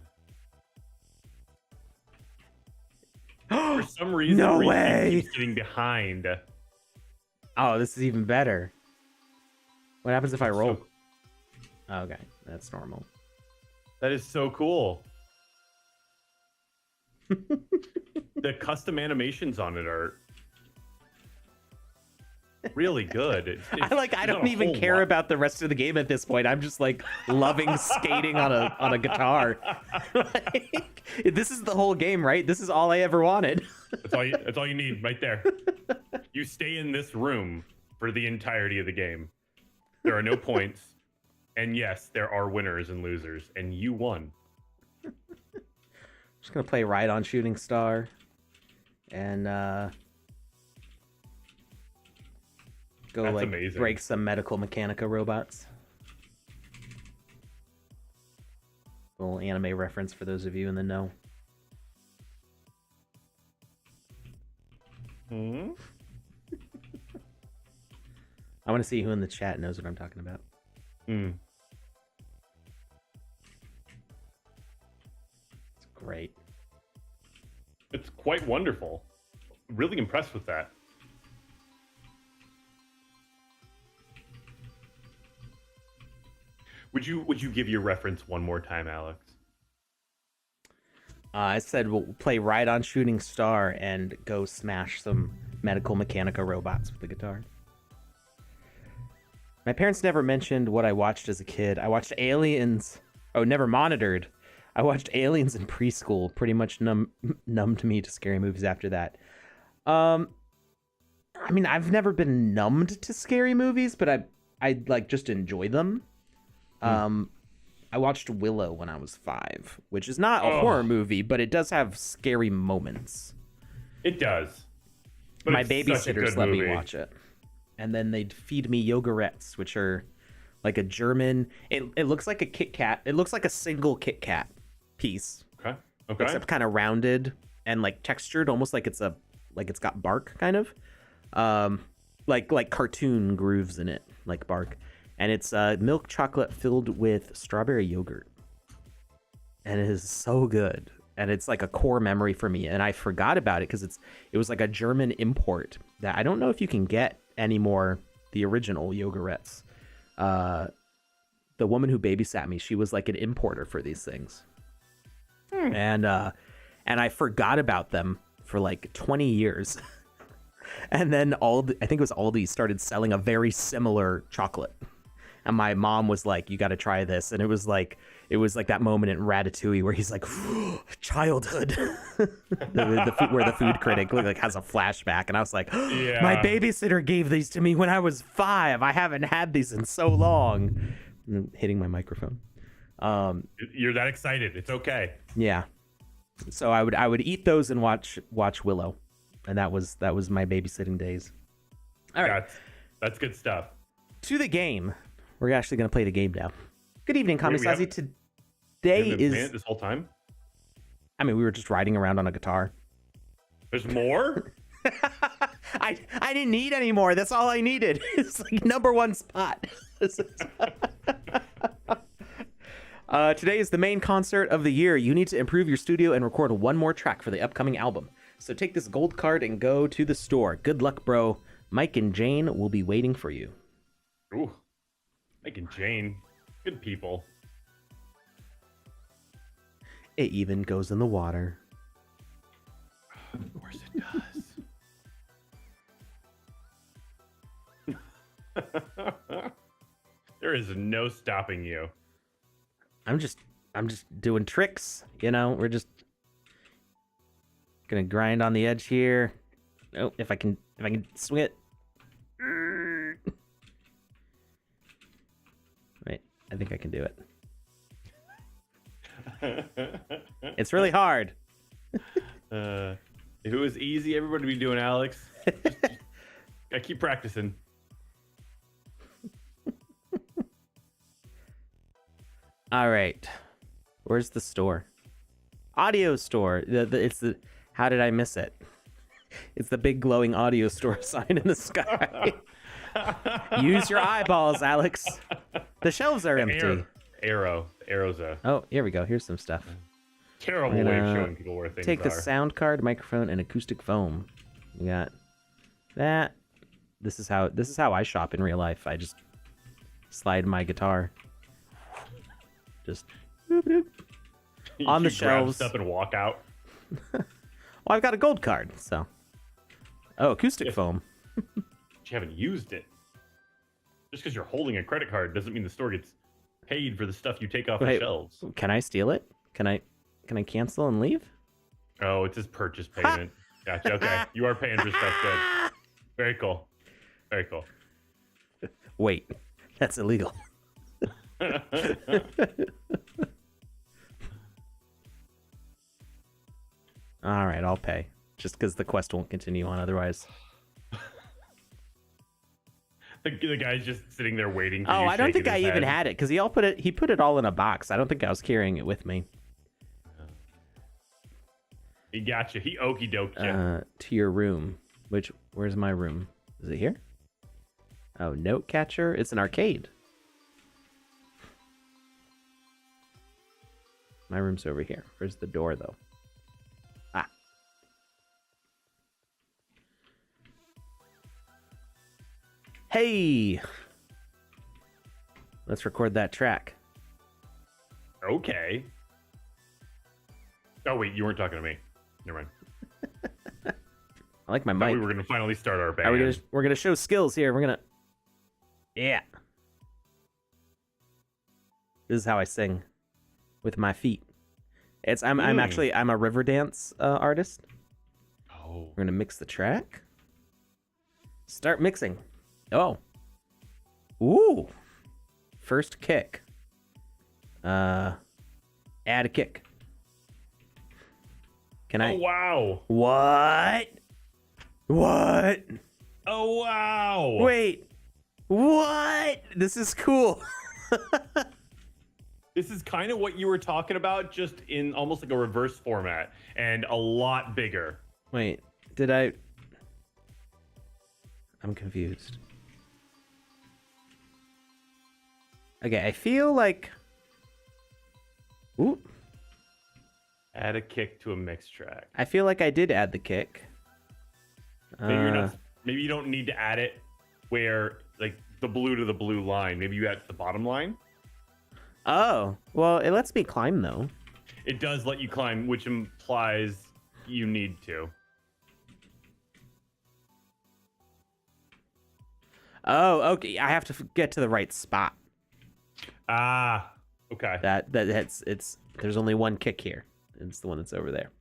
For some reason, no way. Keeps getting behind. Oh, this is even better. What happens if I roll? Okay, that's normal. That is so cool. The custom animations on it are really good. I don't even care about the rest of the game at this point. I'm just loving skating on a guitar. This is the whole game, right? This is all I ever wanted. That's all you need right there. You stay in this room for the entirety of the game. There are no points. And yes, there are winners and losers, and you won. Just gonna play Ride on Shooting Star, and go amazing. Break some Medical Mechanica robots. A little anime reference for those of you in the know. I want to see who in the chat knows what I'm talking about. It's great. It's quite wonderful. Really impressed with that. Would you give your reference one more time, Alex? I said we'll play Ride on Shooting Star and go smash some medical mechanica robots with the guitar. My parents never mentioned what I watched as a kid. I watched Aliens. Oh, never monitored. I watched Aliens in preschool. Pretty much numbed me to scary movies after that. I mean, I've never been numbed to scary movies, but I like just enjoy them. I watched Willow when I was 5, which is not a horror movie, but it does have scary moments. It does. But my babysitters let me watch it. And then they'd feed me yogurets, which are like a German... It looks like a Kit Kat. It looks like a single Kit Kat piece. Okay. Except kind of rounded and like textured, almost like it's got bark, kind of. Like cartoon grooves in it, like bark. And it's milk chocolate filled with strawberry yogurt. And it is so good. And it's like a core memory for me. And I forgot about it because it was like a German import that I don't know if you can get anymore, the original yogurets. The woman who babysat me, she was like an importer for these things. And I forgot about them for like 20 years. And then I think it was Aldi started selling a very similar chocolate. And my mom was like, you got to try this. And it was like that moment in Ratatouille where he's like, childhood. Where the food critic like has a flashback. And I was like, my babysitter gave these to me when I was 5. I haven't had these in so long. Hitting my microphone. You're that excited. It's okay. Yeah. So I would eat those and watch Willow. And that was my babysitting days. All right. That's good stuff. To the game. We're actually going to play the game now. Good evening, Kamisazi. Today is... this whole time? I mean, we were just riding around on a guitar. There's more? I didn't need any more. That's all I needed. It's like number 1 spot. Today is the main concert of the year. You need to improve your studio and record one more track for the upcoming album. So take this gold card and go to the store. Good luck, bro. Mike and Jane will be waiting for you. Ooh. Mike and Jane. Good people. It even goes in the water. Of course it does. There is no stopping you. I'm just doing tricks, you know. We're just gonna grind on the edge here. Oh, if I can swing it. Wait, I think I can do it. It's really hard. If it was easy, everybody would be doing Alex. I keep practicing. All right, where's the store? Audio store. It's the. How did I miss it? It's the big glowing audio store sign in the sky. Use your eyeballs, Alex. The shelves are empty. Arrows. Oh, here we go. Here's some stuff. Terrible way of showing people where things take are. the sound card, microphone, and acoustic foam. We got that. This is how I shop in real life. I just slide my guitar. Just on the shelves. Grab stuff and walk out. Well, I've got a gold card, so. Oh, acoustic foam. You haven't used it. Just because you're holding a credit card doesn't mean the store gets paid for the stuff you take off the shelves. Can I steal it? Can I cancel and leave? Oh, it's his purchase payment. Gotcha. Okay, you are paying for stuff. Good. Very cool. Very cool. Wait, that's illegal. All right, I'll pay. Just because the quest won't continue on otherwise. The guy's just sitting there waiting for you. Oh, I don't think I even had it because he put it all in a box. I don't think I was carrying it with me. He got you. He okie doked you. To your room. Where's my room? Is it here? Oh, note catcher. It's an arcade. My room's over here. Where's the door though? Ah. Hey! Let's record that track. Okay. Oh, wait, you weren't talking to me. Never mind. I like my Thought mic. we were gonna finally start our band. We're gonna show skills here. Yeah. This is how I sing, with my feet. I'm a river dance artist. Oh. We're gonna mix the track. Start mixing. Oh. Ooh. First kick. Add a kick. Can I? Oh wow. What? What? Oh wow. Wait. What? This is cool. This is kind of what you were talking about, just in almost like a reverse format and a lot bigger. Wait, I'm confused. Okay, I feel like... Ooh. Add a kick to a mix track. I feel like I did add the kick. Maybe you don't need to add it where, like, the blue to the blue line. Maybe you add the bottom line. Oh, well, it lets me climb, though. It does let you climb, which implies you need to. Oh, okay. I have to get to the right spot. Ah, okay. There's only one kick here. It's the one that's over there.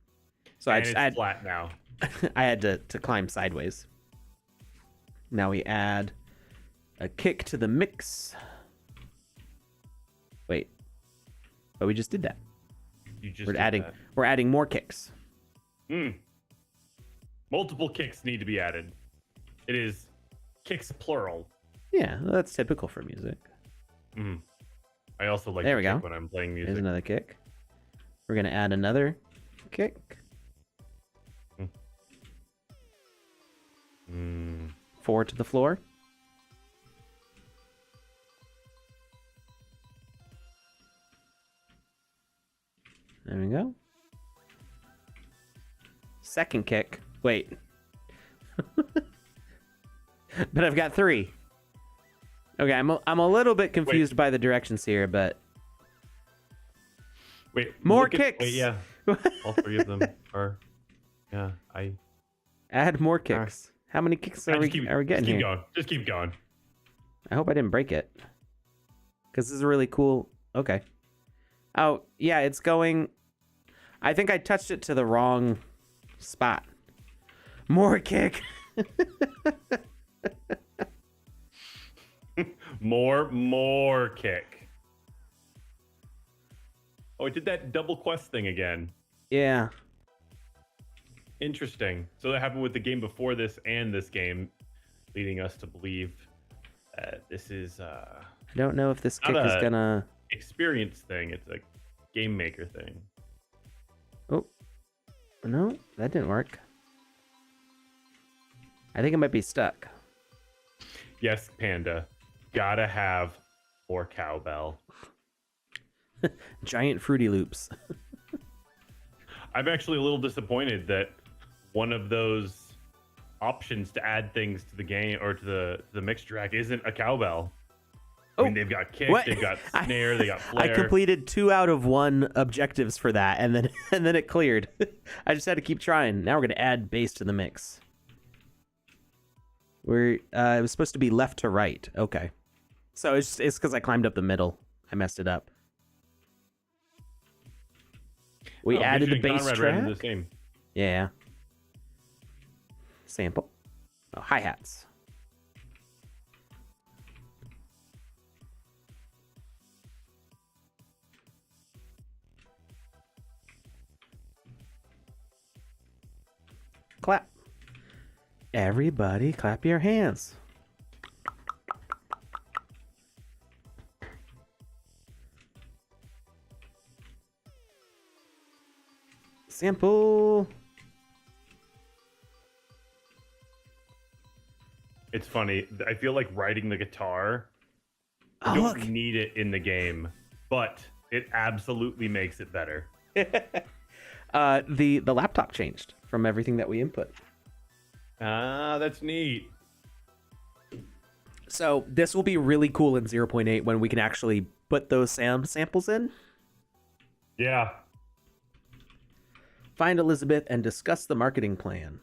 So and it's flat now. I had to climb sideways. Now we add a kick to the mix. Wait. But we just did that. We're adding more kicks. Multiple kicks need to be added. It is kicks plural. Yeah, that's typical for music. I also like there we go. When I'm playing music. There's another kick. We're gonna add another kick. 4 to the floor. There we go. Second kick. Wait. But I've got 3. Okay, I'm a little bit confused by the directions here, but more kicks. Yeah, all 3 of them are. Yeah, add more kicks. How many kicks are we getting here? Going. Just keep going. I hope I didn't break it, because this is really cool. Okay. Oh yeah, it's going. I think I touched it to the wrong spot. More kick. more kick. Oh, it did that double quest thing again. Yeah. Interesting. So that happened with the game before this and this game, leading us to believe this is I don't know if this kick is gonna experience thing. It's a game maker thing. Oh no, that didn't work. I think it might be stuck. Yes, Panda. Gotta have more cowbell. Giant Fruity Loops. I'm actually a little disappointed that one of those options to add things to the game or to the mix track isn't a cowbell. I mean, they've got kick, they've got snare, they got flare. I completed 2 out of 1 objectives for that, and then it cleared. I just had to keep trying. Now we're gonna add bass to the mix. It was supposed to be left to right. Okay, so it's because I climbed up the middle. I messed it up. We added the bass track. Yeah. Sample. Oh, hi-hats. Clap. Everybody clap your hands. Sample. It's funny. I feel like riding the guitar. You don't need it in the game, but it absolutely makes it better. The laptop changed from everything that we input. Ah, that's neat. So this will be really cool in 0.8 when we can actually put those samples in. Yeah. Find Elizabeth and discuss the marketing plan.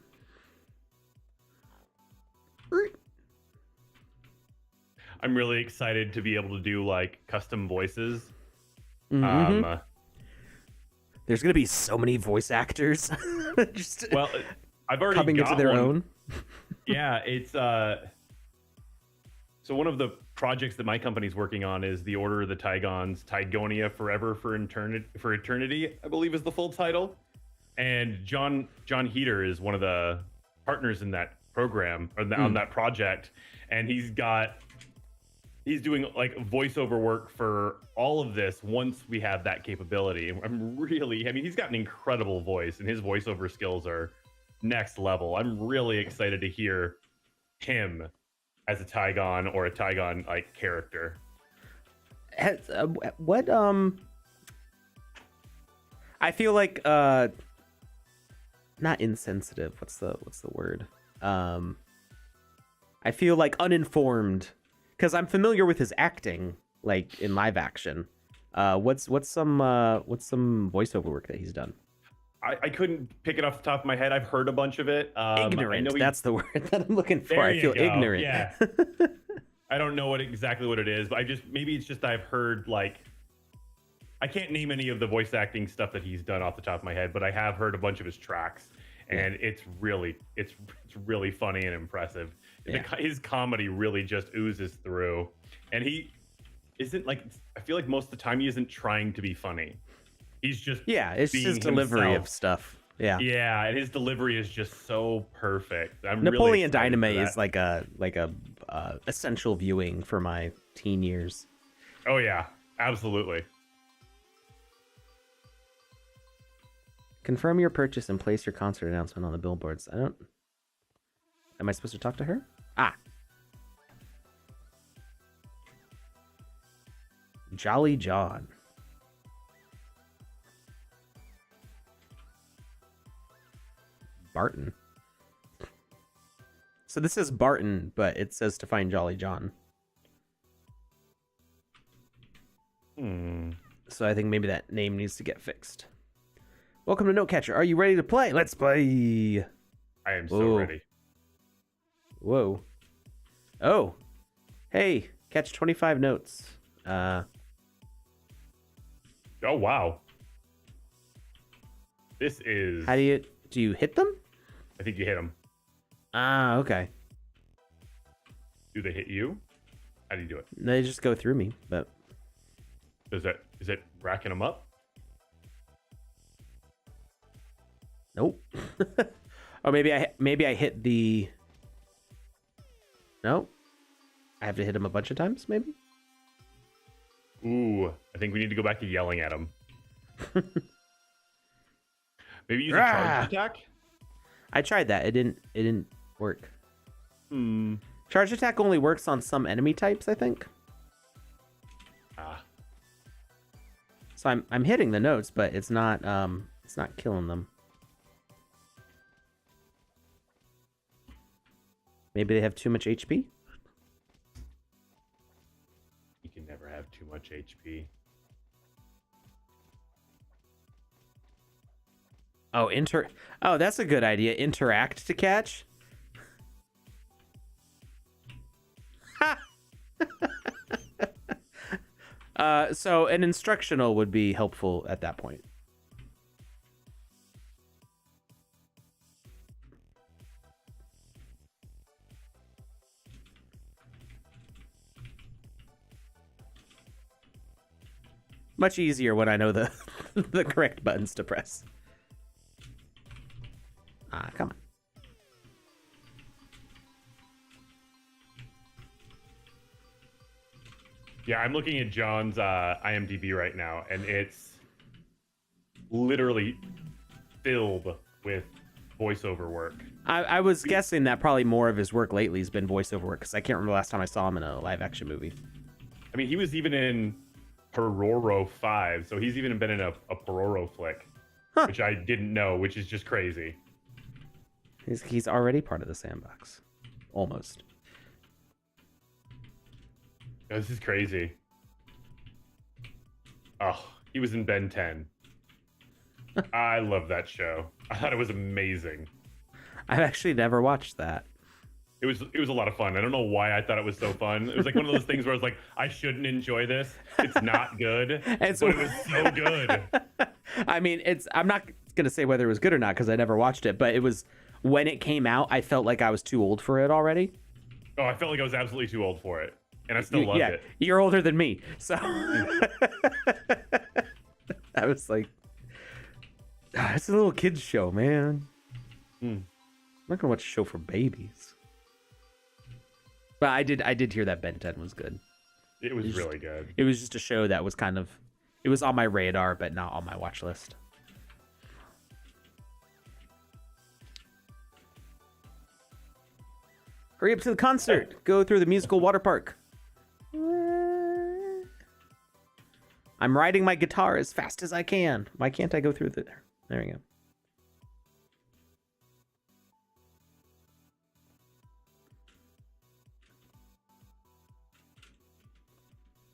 I'm really excited to be able to do like custom voices. Mm-hmm. There's gonna be so many voice actors. Just well, I've already coming got into their one. own. Yeah, it's so one of the projects that my company's working on is the Order of the Tygons, Tygonia Forever for Eternity, I believe is the full title. And John Heater is one of the partners in that program or on that project, and he's doing like voiceover work for all of this once we have that capability. I mean, he's got an incredible voice, and his voiceover skills are next level. I'm really excited to hear him as a Tygon or a Tygon like character. What I feel like not insensitive. What's the word? I feel like uninformed because I'm familiar with his acting, like in live action. What's some voiceover work that he's done? I couldn't pick it off the top of my head. I've heard a bunch of it. Ignorant. That's the word that I'm looking for. I feel ignorant. Yeah. I don't know exactly what it is, but maybe it's just I've heard like I can't name any of the voice acting stuff that he's done off the top of my head, but I have heard a bunch of his tracks, and it's really funny and impressive. Yeah. His comedy really just oozes through, and he isn't like I feel like most of the time he isn't trying to be funny. He's just it's his delivery of stuff. Yeah, and his delivery is just so perfect. Napoleon really Dynamite is like a essential viewing for my teen years. Oh yeah, absolutely. Confirm your purchase and place your concert announcement on the billboards. Am I supposed to talk to her? Jolly John. Barton. So this is Barton, but it says to find Jolly John. So I think maybe that name needs to get fixed. Welcome to Notecatcher. Are you ready to play? Let's play. I am so ready. Whoa. Oh. Hey, catch 25 notes. Oh, wow. This is... How do you hit them? I think you hit them. Okay. Do they hit you? How do you do it? They just go through me, but... Is it racking them up? Nope. Or maybe I hit the... No? I have to hit him a bunch of times, maybe? Ooh, I think we need to go back to yelling at him. Maybe use a charge attack? I tried that. It didn't work. Charge attack only works on some enemy types, I think. So I'm hitting the notes, but it's not killing them. Maybe they have too much HP? You can never have too much HP. Oh, that's a good idea. Interact to catch. So an instructional would be helpful at that point. Much easier when I know the the correct buttons to press. Come on. Yeah, I'm looking at John's IMDb right now, and it's literally filled with voiceover work. I was guessing that probably more of his work lately has been voiceover work, because I can't remember the last time I saw him in a live action movie. I mean, he was even in Pororo 5, so he's even been in a Pororo flick, which I didn't know, which is just crazy. He's already part of the Sandbox. Almost. This is crazy. Oh, he was in Ben 10. I love that show. I thought it was amazing. I've actually never watched that. it was a lot of fun. I don't know why I thought it was so fun. It was like one of those things where I was like, I shouldn't enjoy this. It's not good, but it was so good. I mean, I'm not gonna say whether it was good or not because I never watched it, but it was when it came out. I felt like I was too old for it already. Oh, I felt like I was absolutely too old for it, and I still loved it. You're older than me, so I was like, it's a little kids show, man. I'm not gonna watch a show for babies. But I did hear that Ben 10 was good. It was really good. It was just a show that was kind of, it was on my radar, but not on my watch list. Hurry up to the concert. Go through the musical water park. I'm riding my guitar as fast as I can. Why can't I go through there? There we go.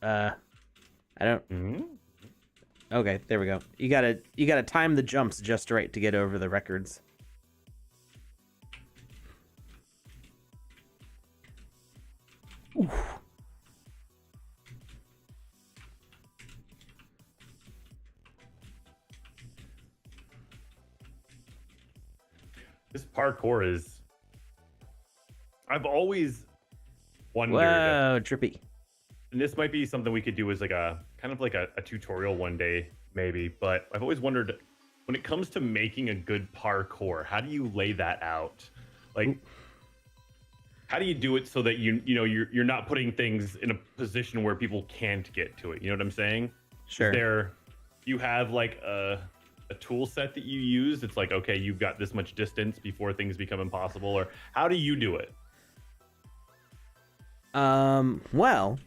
I don't. Okay, there we go. You gotta time the jumps just right to get over the records. Oof. This parkour is. I've always wondered. Whoa, trippy. And this might be something we could do as like a kind of like a tutorial one day, maybe. But I've always wondered, when it comes to making a good parkour, how do you lay that out? Like, how do you do it so that you're not putting things in a position where people can't get to it? You know what I'm saying? Sure. You have like a tool set that you use. It's like, okay, you've got this much distance before things become impossible. Or how do you do it? Well,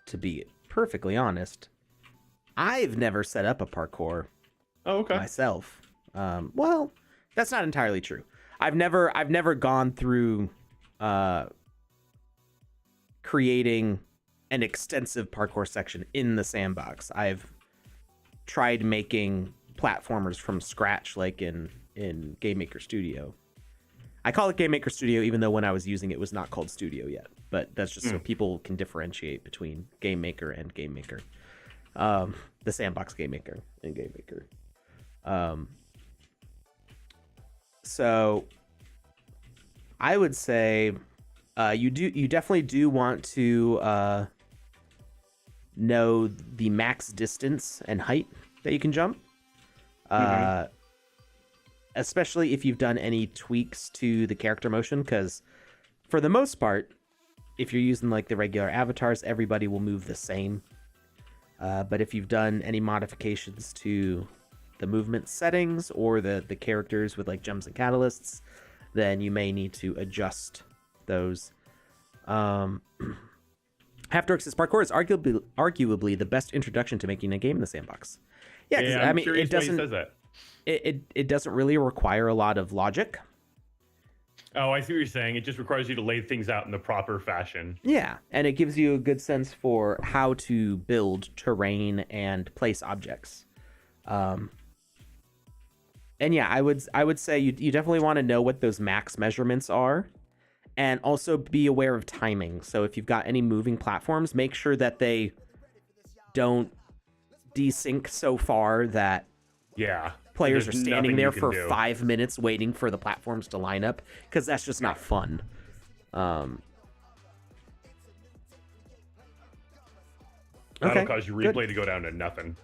to be perfectly honest, I've never set up a parkour myself. Well, that's not entirely true. I've never gone through creating an extensive parkour section in the sandbox. I've tried making platformers from scratch, like in Game Maker Studio. I call it Game Maker Studio, even though when I was using it, it was not called Studio yet. But that's just so people can differentiate between Game Maker and Game Maker. The Sandbox Game Maker and Game Maker. So I would say you definitely do want to know the max distance and height that you can jump. Especially if you've done any tweaks to the character motion, because for the most part, if you're using like the regular avatars, everybody will move the same. But if you've done any modifications to the movement settings or the characters with like jumps and catalysts, then you may need to adjust those. Half Dork says parkour is arguably the best introduction to making a game in the sandbox. Yeah, I mean, it doesn't. Why he says that. It doesn't really require a lot of logic. Oh, I see what you're saying. It just requires you to lay things out in the proper fashion. Yeah, and it gives you a good sense for how to build terrain and place objects. And yeah, I would say you definitely want to know what those max measurements are, and also be aware of timing. So if you've got any moving platforms, make sure that they don't desync so far that players are standing there for 5 minutes waiting for the platforms to line up, because that's just not fun. That'll cause your replay to go down to nothing.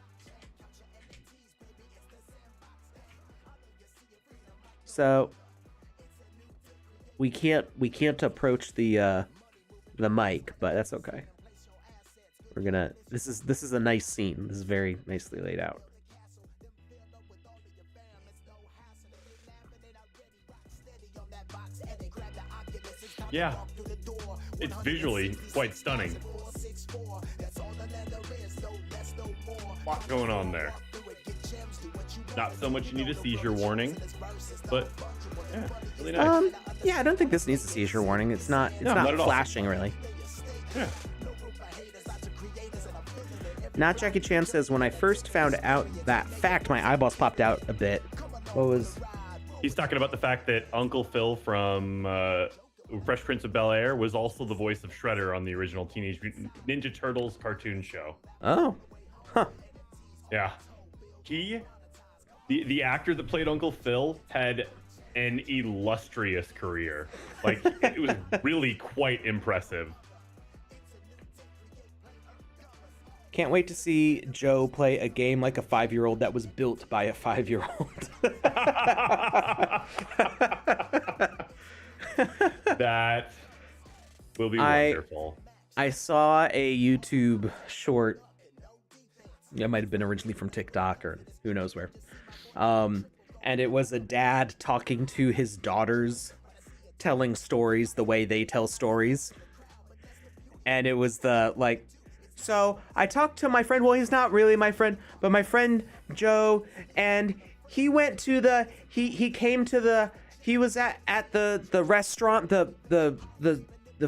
So we can't approach the mic, but that's okay. We're gonna. This is a nice scene. This is very nicely laid out. Yeah, it's visually quite stunning. A lot going on there. Not so much you need a seizure warning, but yeah, really nice. Yeah, I don't think this needs a seizure warning. It's not flashing really. Yeah. Not Jackie Chan says, when I first found out that fact, my eyeballs popped out a bit. What was? He's talking about the fact that Uncle Phil from Fresh Prince of Bel-Air, was also the voice of Shredder on the original Teenage Mutant Ninja Turtles cartoon show. Oh, huh. Yeah. The actor that played Uncle Phil had an illustrious career. Like, it was really quite impressive. Can't wait to see Joe play a game like a 5-year-old that was built by a 5-year-old. That will be wonderful. I saw a YouTube short. It might have been originally from TikTok or who knows where. And it was a dad talking to his daughters, telling stories the way they tell stories. And it was so I talked to my friend. Well, he's not really my friend, but my friend Joe, and he went to he came to he was at the restaurant, the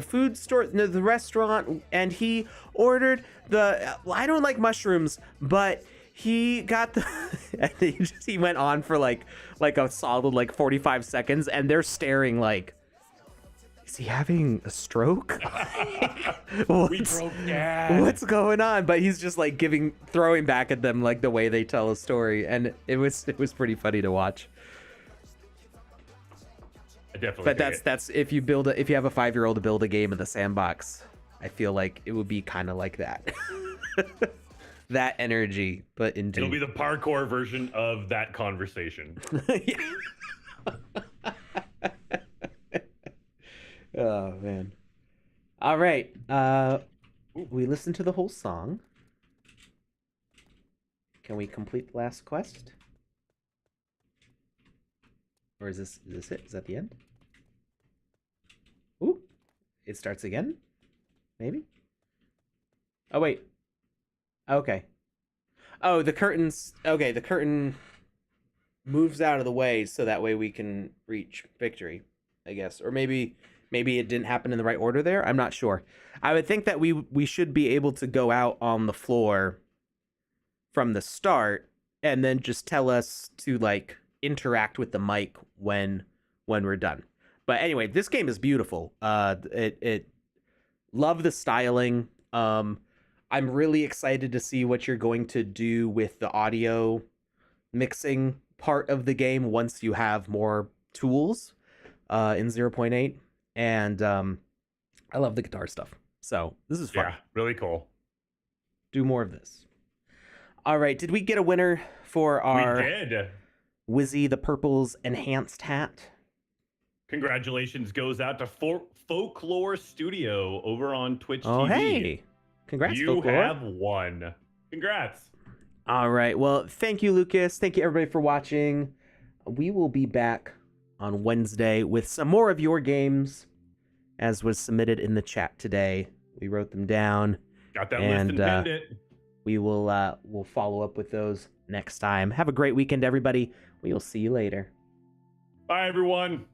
food store, no, the restaurant, and he ordered I don't like mushrooms, but he got and he went on for like a solid 45 seconds, and they're staring like, is he having a stroke? We broke Dad. What's going on? But he's just like throwing back at them like the way they tell a story, and it was pretty funny to watch. I definitely. But that's if you have a 5-year-old to build a game in the sandbox, I feel like it would be kind of like that. That energy, but indeed. It'll be the parkour version of that conversation. Oh man. All right. We listened to the whole song. Can we complete the last quest? Or is this it? Is that the end? Ooh. It starts again? Maybe? Oh wait. Okay. Oh, the curtains. Okay, the curtain moves out of the way so that way we can reach victory, I guess. Or maybe it didn't happen in the right order there. I'm not sure. I would think that we should be able to go out on the floor from the start and then just tell us to like interact with the mic when we're done. But anyway, this game is beautiful. It love the styling. I'm really excited to see what you're going to do with the audio mixing part of the game once you have more tools in 0.8. And I love the guitar stuff. So this is fun. Yeah, really cool. Do more of this. All right. Did we get a winner for our We did. Wizzy the Purple's enhanced hat? Congratulations goes out to Folklore Studio over on Twitch Oh, TV. hey. Congrats, You Folklore. have won. Congrats. All right. Well, thank you, Lucas. Thank you, everybody, for watching. We will be back on Wednesday with some more of your games, as was submitted in the chat today. We wrote them down. Got that list and pinned it. We will we'll follow up with those next time. Have a great weekend, everybody. We will see you later. Bye, everyone.